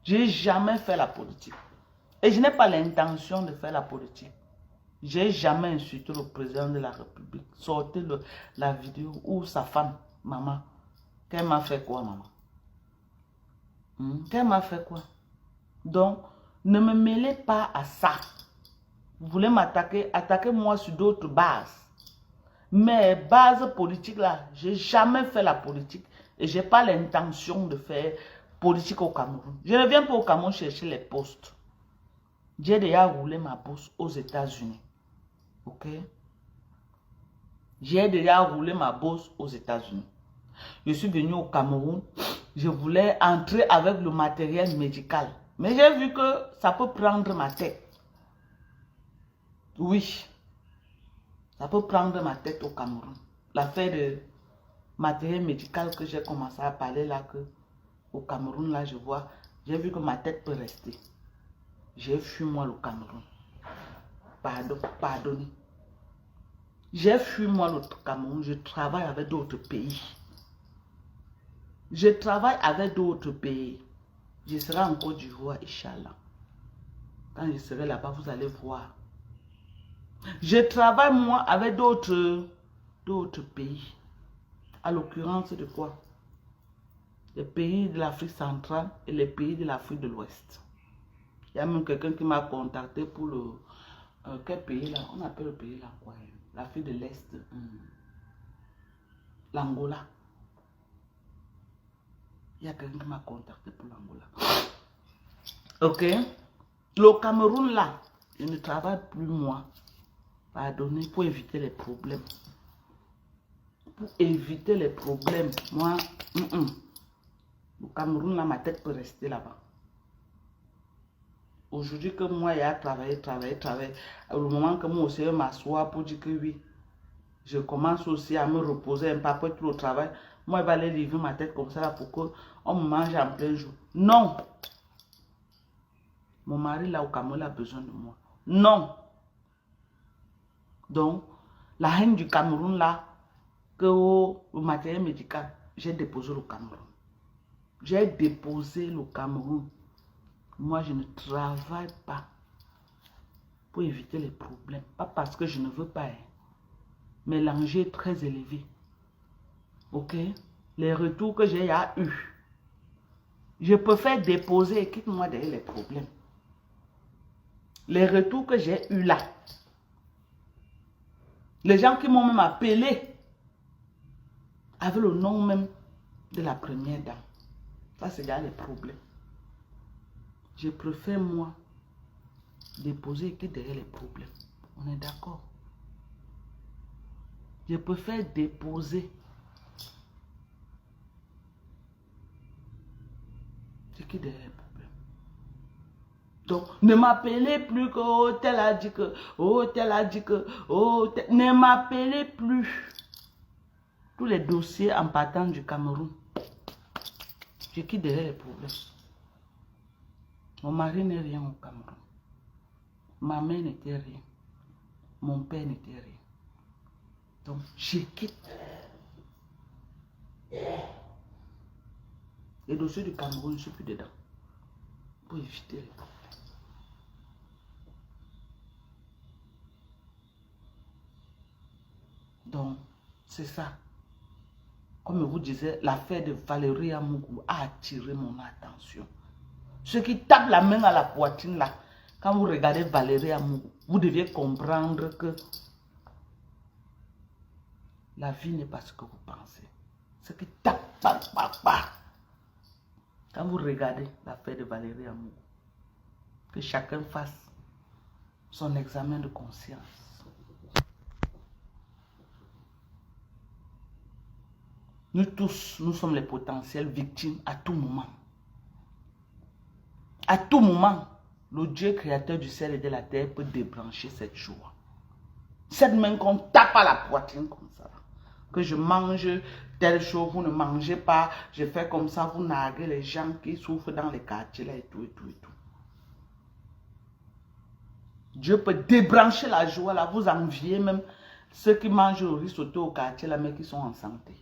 Je n'ai jamais fait la politique. Et je n'ai pas l'intention de faire la politique. Je n'ai jamais insulté le président de la République. Sortez la vidéo où sa femme, maman, qu'elle m'a fait quoi, maman? Qu'elle m'a fait quoi? Donc, ne me mêlez pas à ça. Vous voulez m'attaquer? Attaquez-moi sur d'autres bases. Mais bases politiques là, je n'ai jamais fait la politique. Et je n'ai pas l'intention de faire politique au Cameroun. Je ne viens pas au Cameroun chercher les postes. J'ai déjà roulé ma bourse aux États-Unis. Ok? J'ai déjà roulé ma bourse aux États-Unis. Je suis venu au Cameroun. Je voulais entrer avec le matériel médical. Mais j'ai vu que ça peut prendre ma tête. Oui. Ça peut prendre ma tête au Cameroun. L'affaire de matériel médical que j'ai commencé à parler là, que au Cameroun, là, je vois, j'ai vu que ma tête peut rester. J'ai fui moi le Cameroun. Pardonnez. J'ai fui moi le Cameroun. Je travaille avec d'autres pays. Je travaille avec d'autres pays. Je serai en Côte d'Ivoire, Inch'Allah. Quand je serai là-bas, vous allez voir. Je travaille moi avec d'autres pays. À l'occurrence de quoi? Les pays de l'Afrique centrale et les pays de l'Afrique de l'Ouest. Il y a même quelqu'un qui m'a contacté pour le... quel pays là? On appelle le pays là quoi? L'Afrique de l'Est. L'Angola. Il y a quelqu'un qui m'a contacté pour l'Angola. Ok? Le Cameroun là, je ne travaille plus moi. Pardonnez, pour éviter les problèmes. Pour éviter les problèmes. Moi, le Cameroun là, ma tête peut rester là-bas. Aujourd'hui que moi, il y a travaillé. Au moment que moi aussi, je m'assois pour dire que oui, je commence aussi à me reposer un peu après tout le travail. Moi, il va aller livrer ma tête comme ça là pour qu'on me mange en plein jour. Non. Mon mari là au Cameroun a besoin de moi. Non. Donc, la haine du Cameroun là, que le matériel médical, j'ai déposé le Cameroun. J'ai déposé le Cameroun. Moi, je ne travaille pas pour éviter les problèmes. Pas parce que je ne veux pas. Mais l'enjeu est très élevé. Ok? Les retours que j'ai eu. Je préfère déposer et quitte-moi derrière les problèmes. Les retours que j'ai eus là, les gens qui m'ont même appelé avec le nom même de la première dame. Ça, c'est déjà les problèmes. Je préfère, moi, déposer que derrière les problèmes. On est d'accord? Je préfère déposer que derrière les problèmes. Donc, ne m'appelez plus que oh, tel a dit que, oh, tel a dit que, oh, tel... Ne m'appelez plus. Tous les dossiers en partant du Cameroun. Je quitte derrière les problèmes. Mon mari n'est rien au Cameroun. Ma mère n'était rien. Mon père n'était rien. Donc, je quitte. Les dossiers du Cameroun, je ne suis plus dedans. Pour éviter les problèmes. Donc, c'est ça. Comme je vous disais, l'affaire de Valérie Amougou a attiré mon attention. Ceux qui tapent la main à la poitrine là, quand vous regardez Valérie Amougou, vous deviez comprendre que la vie n'est pas ce que vous pensez. Ceux qui tapent, quand vous regardez l'affaire de Valérie Amougou, que chacun fasse son examen de conscience. Nous tous, nous sommes les potentielles victimes à tout moment. À tout moment, le Dieu créateur du ciel et de la terre peut débrancher cette joie. Cette main qu'on tape à la poitrine comme ça. Que je mange telle chose, vous ne mangez pas. Je fais comme ça, vous narguez les gens qui souffrent dans les quartiers là et tout, et tout, et tout. Dieu peut débrancher la joie là. Vous enviez même ceux qui mangent le riz sauté au quartier là, mais qui sont en santé.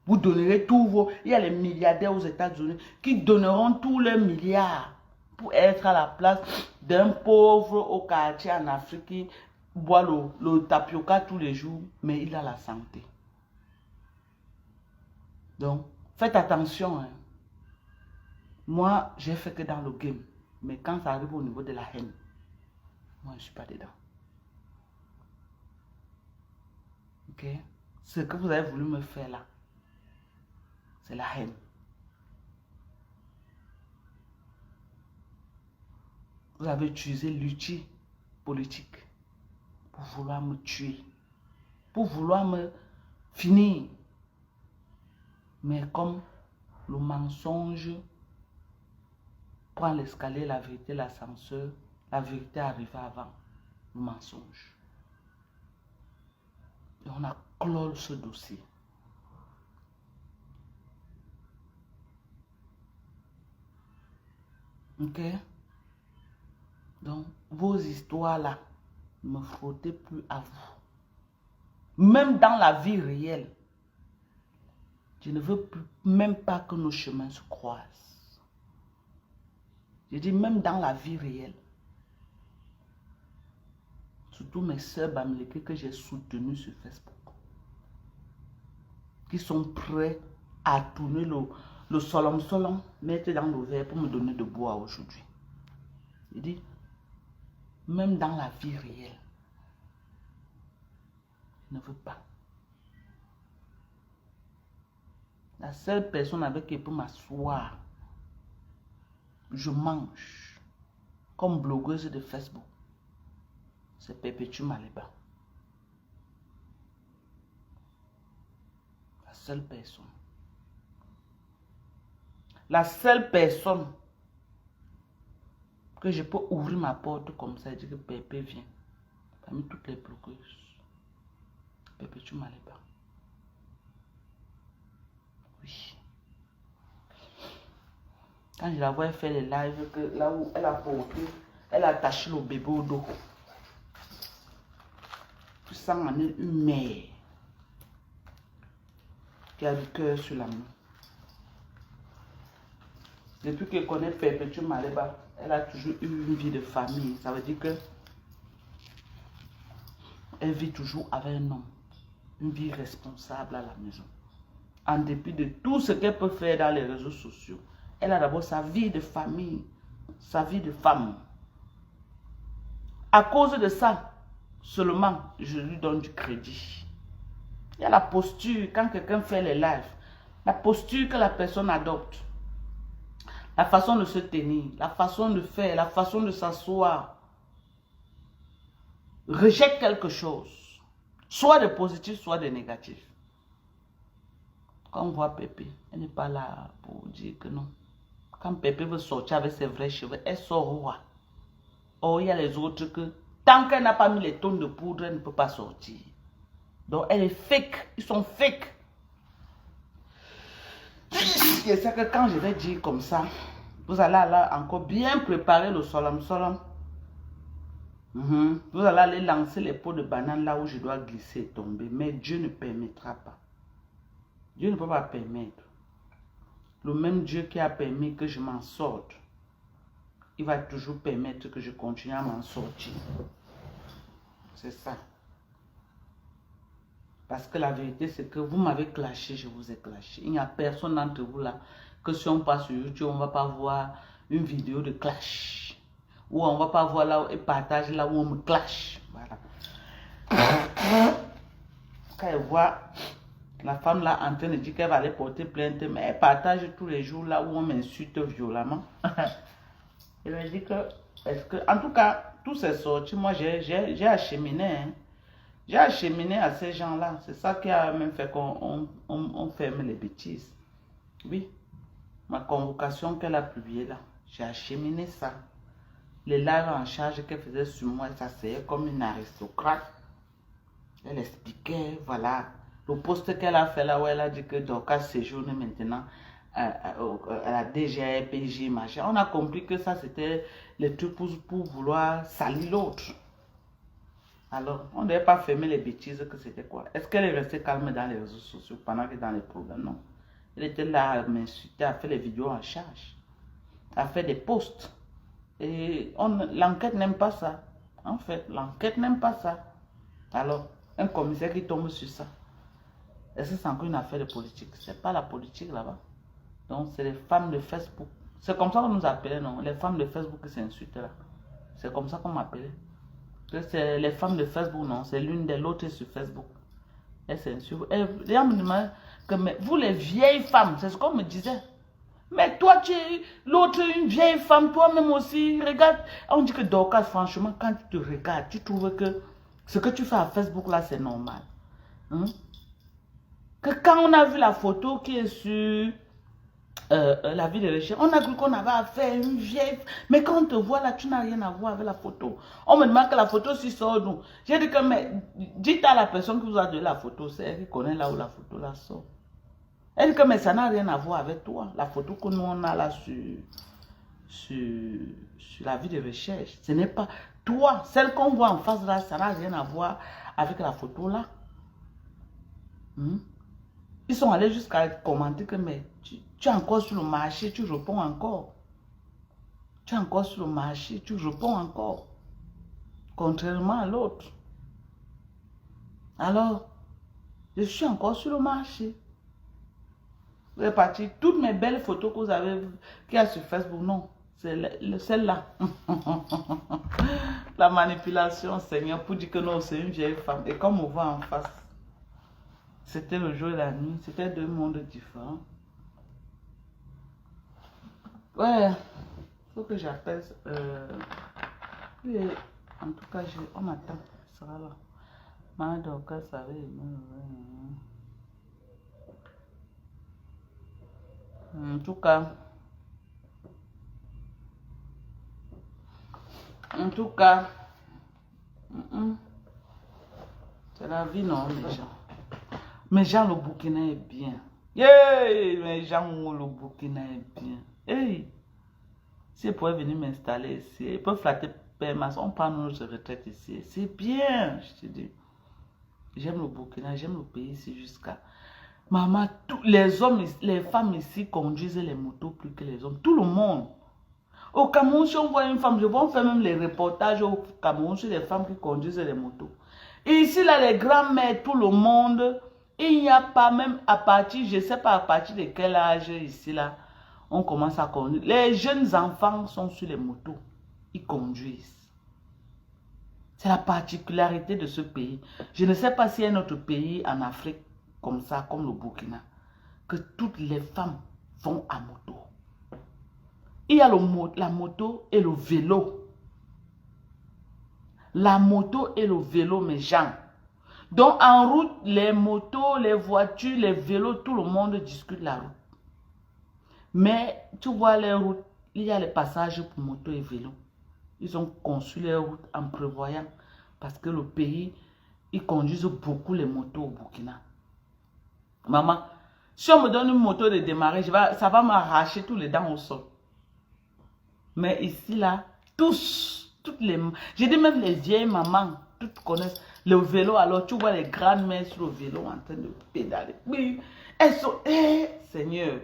Vous donnerez tous vos... Il y a les milliardaires aux États-Unis qui donneront tous leurs milliards pour être à la place d'un pauvre au quartier en Afrique qui boit le tapioca tous les jours, mais il a la santé. Donc, faites attention. Hein. Moi, j'ai fait que dans le game. Mais quand ça arrive au niveau de la haine, moi, je ne suis pas dedans. Ok? Ce que vous avez voulu me faire là, c'est la haine. Vous avez utilisé l'outil politique pour vouloir me tuer, pour vouloir me finir. Mais comme le mensonge prend l'escalier, la vérité, l'ascenseur, la vérité arrive avant le mensonge. Et on a clos ce dossier. Ok? Donc, vos histoires-là, ne me frottez plus à vous. Même dans la vie réelle, je ne veux plus, même pas que nos chemins se croisent. Je dis même dans la vie réelle. Surtout mes soeurs bamileke que j'ai soutenues sur Facebook. Qui sont prêts à tourner le solom, mettre dans le verre pour me donner de bois aujourd'hui. Je dis, même dans la vie réelle, je ne veux pas. La seule personne avec qui je peux m'asseoir, je mange, comme blogueuse de Facebook, c'est Perpétue Maleba. La seule personne. La seule personne que je peux ouvrir ma porte comme ça et dire que Pépé vient. Parmi toutes les blogueuses. Perpétue Maleba. Oui. Quand je la vois faire les lives, que là où elle a porté, elle a attaché le bébé au dos. Tu sens en elle une mère qui a du cœur sur la main. Depuis qu'elle connaît Perpétue Maleba, elle a toujours eu une vie de famille. Ça veut dire que elle vit toujours avec un homme. Une vie responsable à la maison. En dépit de tout ce qu'elle peut faire dans les réseaux sociaux. Elle a d'abord sa vie de famille, sa vie de femme. À cause de ça, seulement, je lui donne du crédit. Il y a la posture, quand quelqu'un fait les lives, la posture que la personne adopte, la façon de se tenir, la façon de faire, la façon de s'asseoir, rejette quelque chose, soit de positif, soit de négatif. Quand on voit Pépé, elle n'est pas là pour dire que non. Quand Pépé veut sortir avec ses vrais cheveux, elle sort roi. Oh, il y a les autres que, tant qu'elle n'a pas mis les tonnes de poudre, elle ne peut pas sortir. Donc, elle est fake. Ils sont fake. Et c'est que quand je vais dire comme ça, vous allez encore bien préparer le solam. Vous allez aller lancer les pots de banane là où je dois glisser et tomber. Mais Dieu ne permettra pas. Dieu ne peut pas permettre. Le même Dieu qui a permis que je m'en sorte, il va toujours permettre que je continue à m'en sortir. C'est ça. Parce que la vérité, c'est que vous m'avez clashé, je vous ai clashé. Il n'y a personne d'entre vous là que si on passe sur YouTube, on ne va pas voir une vidéo de clash. Ou on ne va pas voir là et partage là où on me clash. Voilà. Quand elle voit la femme là en train de dire qu'elle va aller porter plainte, mais elle partage tous les jours là où on m'insulte violemment. Elle me dit que, en tout cas, tous ces sorties, moi j'ai acheminé. Hein. J'ai acheminé à ces gens-là. C'est ça qui a même fait qu'on ferme les bêtises. Oui. Ma convocation qu'elle a publiée là. J'ai acheminé ça. Les lives en charge qu'elle faisait sur moi, elle s'asseyait comme une aristocrate. Elle expliquait, voilà. Le poste qu'elle a fait là où elle a dit que Dorcas séjourne maintenant à la DGPJ, machin. On a compris que ça c'était les trucs pour vouloir salir l'autre. Alors, on ne devait pas fermer les bêtises que c'était quoi. Est-ce qu'elle est restée calme dans les réseaux sociaux pendant que dans les problèmes? Non. Elle était là à m'insulter, à faire les vidéos en charge, à faire des posts. Et l'enquête n'aime pas ça. En fait, l'enquête n'aime pas ça. Alors, un commissaire qui tombe sur ça, est-ce que c'est encore une affaire de politique? C'est pas la politique là-bas. Donc, c'est les femmes de Facebook. C'est comme ça qu'on nous appelait, non? Les femmes de Facebook qui s'insultent là. C'est comme ça qu'on m'appelait. C'est les femmes de Facebook, non? C'est l'une des l'autre sur Facebook. Elles s'insultent. Et les gens me demandent que, mais vous les vieilles femmes, c'est ce qu'on me disait. Mais toi, tu es l'autre, une vieille femme, toi-même aussi, regarde. On dit que Dorcas, franchement, quand tu te regardes, tu trouves que ce que tu fais à Facebook là, c'est normal. Hein? Que quand on a vu la photo qui est sur la vie de recherche, on a cru qu'on avait affaire à une vieille. Mais quand on te voit là, tu n'as rien à voir avec la photo. On me demande que la photo s'y sort d'où. J'ai dit que, mais dites à la personne qui vous a donné la photo, c'est elle qui connaît là où la photo là sort. Elle dit que, mais ça n'a rien à voir avec toi. La photo que nous on a là sur la vie de recherche, ce n'est pas toi. Celle qu'on voit en face là, ça n'a rien à voir avec la photo là. Ils sont allés jusqu'à commenter que, mais tu es encore sur le marché, tu réponds encore. Tu es encore sur le marché, tu réponds encore. Contrairement à l'autre. Alors, je suis encore sur le marché. Vous êtes parti. Toutes mes belles photos que vous avez, qu'il y a sur Facebook, non. C'est celle-là. La manipulation, Seigneur, pour dire que non, c'est une vieille femme. Et comme on voit en face, c'était le jour et la nuit. C'était deux mondes différents. Ouais. Il faut que j'appelle. En tout cas, on m'attend. Ça sera là. Ma Dorcas savait. En tout cas. C'est la vie, non, les gens. Mais Jean le Burkina est bien. Yeah, mais Jean le Burkina est bien. Hey, si elle pouvait venir m'installer ici, elle peut flatter Père Mas, on prend notre retraite ici. C'est bien, je te dis. J'aime le Burkina, j'aime le pays ici jusqu'à... Maman, tous les hommes, les femmes ici conduisent les motos plus que les hommes. Tout le monde. Au Cameroun, si on voit une femme, je vois, on fait même les reportages au Cameroun sur les femmes qui conduisent les motos. Et ici, là, les grands-mères, tout le monde, il n'y a pas même à partir, je ne sais pas à partir de quel âge ici, là, on commence à conduire. Les jeunes enfants sont sur les motos. Ils conduisent. C'est la particularité de ce pays. Je ne sais pas s'il y a un autre pays en Afrique comme ça, comme le Burkina, que toutes les femmes vont à moto. Il y a la moto et le vélo. La moto et le vélo, mes gens. Donc en route, les motos, les voitures, les vélos, tout le monde discute la route. Mais tu vois les routes, il y a les passages pour moto et vélo. Ils ont conçu les routes en prévoyant. Parce que le pays, ils conduisent beaucoup les motos au Burkina. Maman, si on me donne une moto de démarrer, ça va m'arracher tous les dents au sol. Mais ici, là, toutes les... J'ai dit même les vieilles mamans, toutes connaissent le vélo. Alors, tu vois les grandes mères sur le vélo en train de pédaler. Oui, elles sont... Seigneur.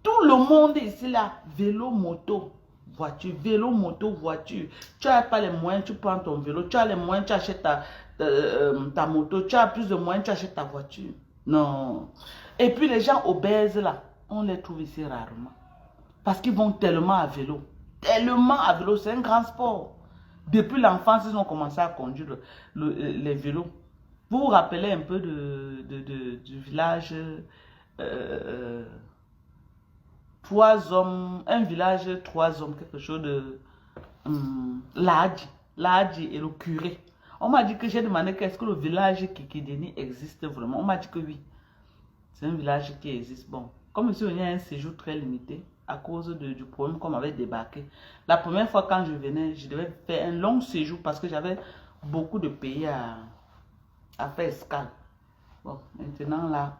Tout le monde ici, là, vélo, moto, voiture, vélo, moto, voiture. Tu n'as pas les moyens, tu prends ton vélo. Tu as les moyens, tu achètes ta moto. Tu as plus de moyens, tu achètes ta voiture. Non. Et puis, les gens obèses, là, on les trouve ici rarement. Parce qu'ils vont tellement à vélo. Tellement à vélo, c'est un grand sport. Depuis l'enfance, ils ont commencé à conduire les vélos. Vous vous rappelez un peu du village 3 hommes, un village 3 hommes, quelque chose de Ladji et le curé. On m'a dit que j'ai demandé qu'est-ce que le village Kikideni existe vraiment. On m'a dit que oui. C'est un village qui existe. Bon, comme ici, il y a un séjour très limité à cause du problème qu'on m'avait débarqué. La première fois quand je venais, je devais faire un long séjour parce que j'avais beaucoup de pays à faire escale. Bon, maintenant là,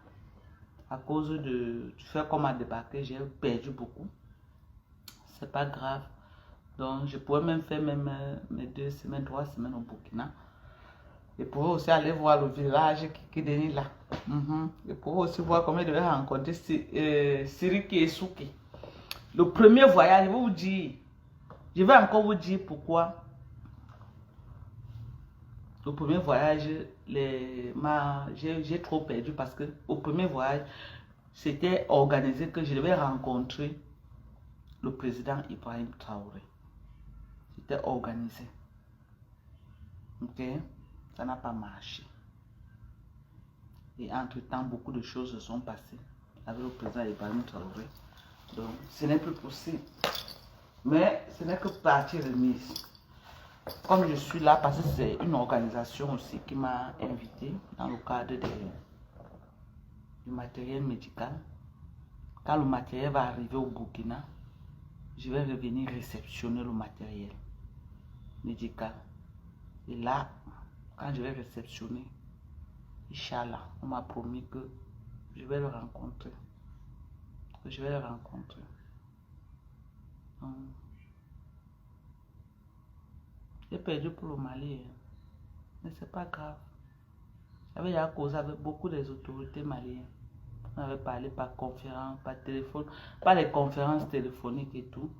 à cause du fait qu'on m'a débarqué, j'ai perdu beaucoup. C'est pas grave. Donc, je pourrais même faire mes 2 semaines, 3 semaines au Burkina. Je pourrais aussi aller voir le village qui est là. Je pourrais aussi voir comment je devais rencontrer Siriki et Souki. Le premier voyage, je vais vous dire. Je vais encore vous dire pourquoi. Le premier voyage, j'ai trop perdu parce que au premier voyage, c'était organisé que je devais rencontrer le président Ibrahim Traoré. C'était organisé. Ok? Ça n'a pas marché. Et entre-temps, beaucoup de choses se sont passées avec le président Ibrahim Traoré. Donc, ce n'est plus possible. Mais ce n'est que partie remise. Comme je suis là, parce que c'est une organisation aussi qui m'a invité dans le cadre du matériel médical. Quand le matériel va arriver au Burkina, je vais revenir réceptionner le matériel médical. Et là, quand je vais réceptionner, Inch'Allah, on m'a promis que je vais le rencontrer. Je vais le rencontrer. J'ai perdu pour le Mali. Mais c'est pas grave. J'avais déjà causé avec beaucoup des autorités maliennes. On avait parlé par conférence, par téléphone, pas les conférences téléphoniques et tout.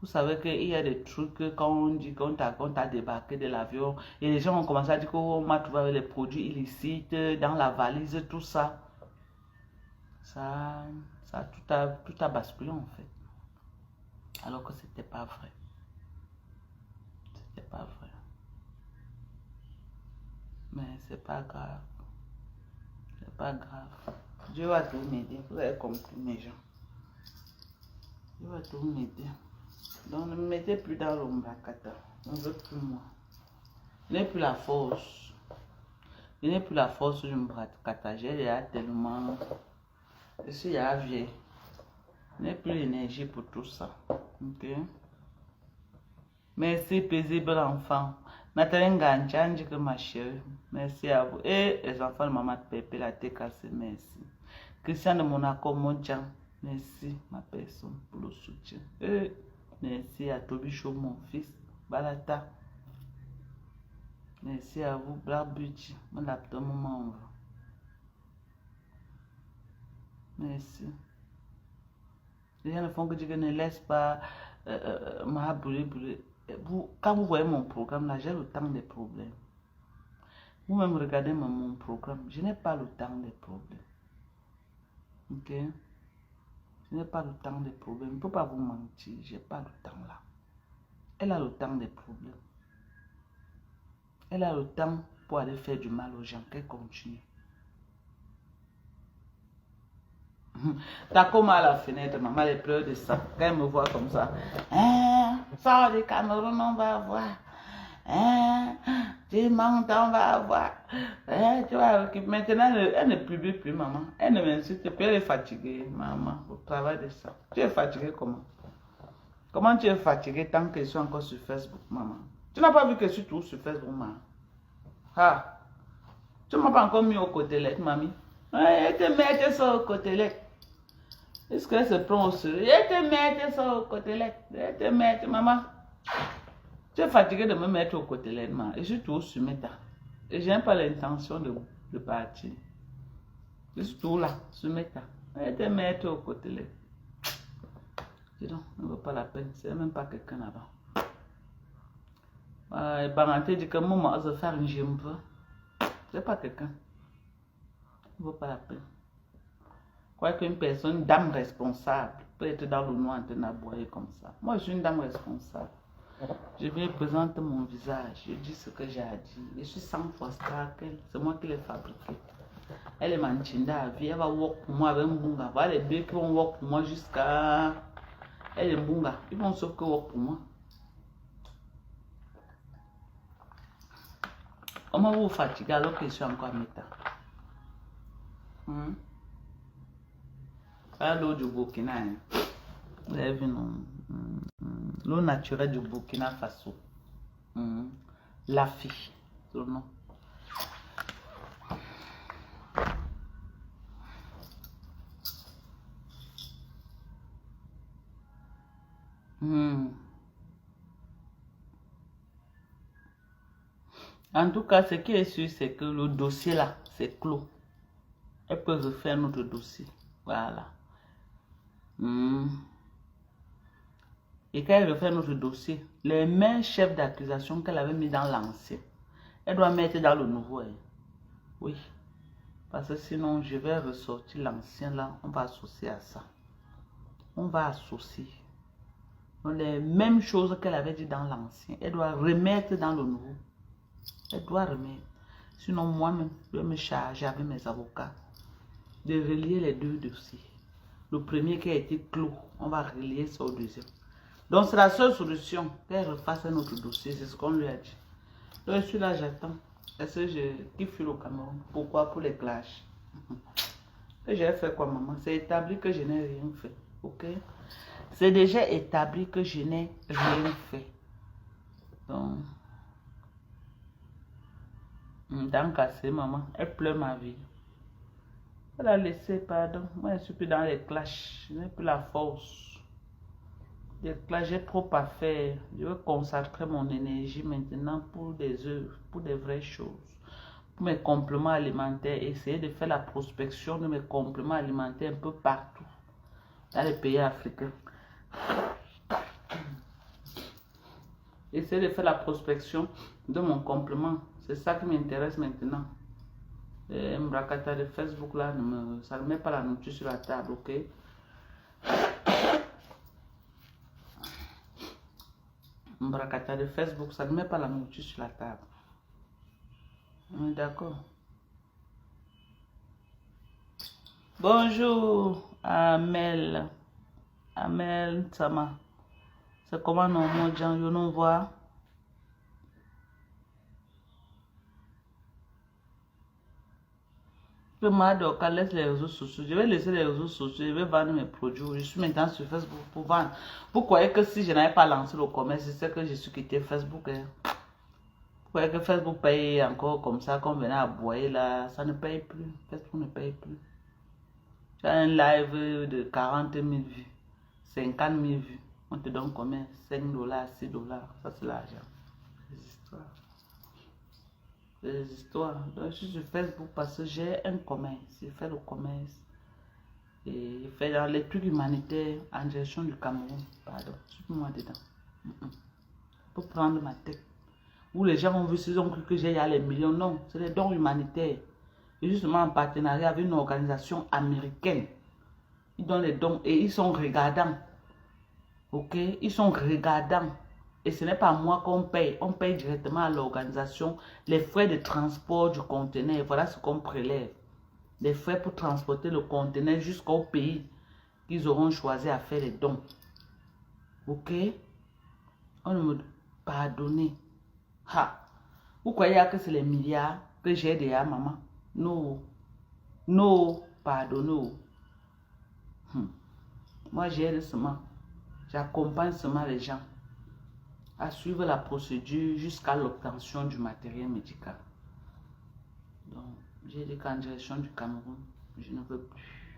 Vous savez qu'il y a des trucs que quand on dit qu'on t'a débarqué de l'avion et les gens ont commencé à dire qu'on m'a trouvé avec les produits illicites dans la valise, tout ça. Ça tout a basculé en fait. Alors que c'était pas vrai. C'était pas vrai. Mais c'est pas grave. C'est pas grave. Dieu va tout m'aider. Vous avez compris mes gens. Dieu va tout m'aider. Donc ne me mettez plus dans l'ombrakata. On ne veut plus moi. Je n'ai plus la force. Je n'ai plus la force du mbrakata. J'ai déjà tellement... Je suis déjà vieille. Je n'ai plus l'énergie pour tout ça. Ok? Merci, paisible enfant. Nathalie Nganchanji, que ma chérie. Merci à vous. Et les enfants de maman Pépé, la TKC, merci. Christian de Monaco, Monjan, merci, ma personne, pour le soutien. Et merci à Toby Show, mon fils, Balata. Merci à vous, Black Beauty, mon laptop, mon membre. Merci. Les gens ne font que dire que ne laisse pas ma brûler. Quand vous voyez mon programme, là, j'ai le temps des problèmes. Vous-même regardez mon programme, je n'ai pas le temps des problèmes. Ok? Je n'ai pas le temps des problèmes. Je ne peux pas vous mentir, je n'ai pas le temps là. Elle a le temps des problèmes. Elle a le temps pour aller faire du mal aux gens, qu'elle continue. T'as comme à la fenêtre, maman, elle pleure de ça. Quand elle me voit comme ça, hein, sors du Cameroun, on va voir. Hein, tu manques, on va voir. Hein, tu vois, maintenant, elle ne publie plus, maman. Elle ne m'insulte plus, elle est fatiguée, maman, au travail de ça. Tu es fatiguée comment? Comment tu es fatiguée tant que je suis encore sur Facebook, maman? Tu n'as pas vu que je suis toujours sur Facebook, maman? Ah, tu ne m'as pas encore mis au côté, mamie. Elle te met ça au côté. Est-ce qu'elle se prend au sérieux? Elle te met ça au côté. Elle te met, maman. Tu es fatiguée de me mettre au côté, maman. Et je suis toujours sur Meta. Et je n'ai pas l'intention de partir. Je suis toujours là, sur Meta. Elle te met au côté. Dis donc, ne vaut pas la peine. C'est même pas quelqu'un là-bas. Et Baranté dit que maman, je vais faire une gym. C'est pas quelqu'un. Ne vaut pas la peine. Quoi qu'une personne, une dame responsable, peut être dans le noir en train d'aboyer comme ça. Moi, je suis une dame responsable. Je viens présenter mon visage, je dis ce que j'ai à dire. Je suis 100 fois star qu'elle. C'est moi qui l'ai fabriqué. Elle est manchinda à vie, elle va work pour moi avec Mbunga. Voilà les deux qui vont work pour moi jusqu'à... Elle est Mbunga. Ils vont sauf que work pour moi. Comment vous vous fatiguez alors que je suis encore à Meta? L'eau du Burkina. Vous avez vu, non? L'eau naturelle du Burkina Faso. La fille, c'est le nom. En tout cas, ce qui est sûr, c'est que le dossier là, c'est clos. Elles peuvent faire notre dossier. Voilà. Et quand elle refait notre dossier, les mêmes chefs d'accusation qu'elle avait mis dans l'ancien, elle doit mettre dans le nouveau. Oui. Parce que sinon, je vais ressortir l'ancien là, on va associer à ça. On va associer. Donc, les mêmes choses qu'elle avait dit dans l'ancien, elle doit remettre dans le nouveau. Elle doit remettre. Sinon, moi-même, je vais me charger avec mes avocats de relier les deux dossiers. Le premier qui a été clos, on va relier ça au deuxième. Donc, c'est la seule solution qu'elle refasse notre dossier. C'est ce qu'on lui a dit. Donc, je suis là, j'attends. Est-ce que je kiffe le Cameroun? Pourquoi? Pour les clashs. Et j'ai fait quoi, maman? C'est établi que je n'ai rien fait. Ok? C'est déjà établi que je n'ai rien fait. Donc, dans cassé, maman, elle pleure ma vie. Elle a laissé, pardon. Moi, je ne suis plus dans les clashs. Je n'ai plus la force. Les clashs, j'ai trop à faire. Je veux consacrer mon énergie maintenant pour des œuvres, pour des vraies choses. Pour mes compléments alimentaires. Essayer de faire la prospection de mes compléments alimentaires un peu partout. Dans les pays africains. Essayer de faire la prospection de mon complément. C'est ça qui m'intéresse maintenant. Mbrakata de Facebook là, ça ne met pas la nourriture sur la table, ok? Mbrakata de Facebook, ça ne met pas la nourriture sur la table. On est d'accord? Bonjour, Amel. Amel Sama. C'est comment non, mon Jean, je non vois. Je m'adore, laisse les réseaux sociaux. Je vais laisser les réseaux sociaux, je vais vendre mes produits. Je suis maintenant sur Facebook pour vendre. Vous croyez que si je n'avais pas lancé le commerce, c'est que je suis quitté Facebook. Hein? Vous croyez que Facebook paye encore comme ça, comme venait à boyer là, ça ne paye plus. Facebook ne paye plus. Tu as un live de 40 000 vues, 50 000 vues. On te donne combien? 5 $, 6 $. Ça, c'est l'argent. Les histoires. Les histoires. Donc, je suis sur Facebook parce que j'ai un commerce. Je fais le commerce. Et je fais dans les trucs humanitaires en direction du Cameroun. Pardon. Je suis moi dedans. Pour prendre ma tête. Où les gens ont vu, ils ont cru que j'ai les millions. Non, c'est des dons humanitaires. Et justement en partenariat avec une organisation américaine. Ils donnent les dons et ils sont regardants. Ok? Ils sont regardants. Et ce n'est pas moi qu'on paye. On paye directement à l'organisation les frais de transport du conteneur. Voilà ce qu'on prélève. Les frais pour transporter le conteneur jusqu'au pays qu'ils auront choisi à faire les dons. Ok? On ne me pardonne. Ha! Vous croyez que c'est les milliards que j'ai déjà, maman? Non. Non, pardonnez. Moi, j'aide seulement. J'accompagne seulement les gens à suivre la procédure jusqu'à l'obtention du matériel médical. Donc, j'ai dit qu'en direction du Cameroun, je ne veux plus.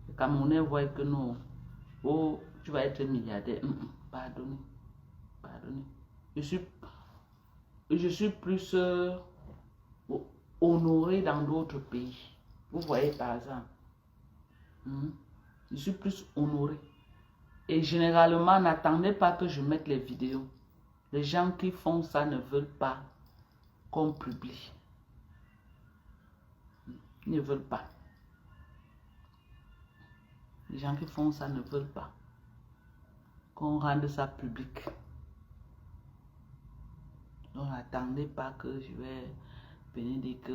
Les Camerounais voient que non. Oh, tu vas être milliardaire. Pardonnez. Pardonnez. Je suis plus honoré dans d'autres pays. Vous voyez par exemple. Je suis plus honoré. Et généralement, n'attendez pas que je mette les vidéos. Les gens qui font ça ne veulent pas qu'on publie. Ils ne veulent pas. Les gens qui font ça ne veulent pas qu'on rende ça public. Donc, n'attendez pas que je vais venir dire que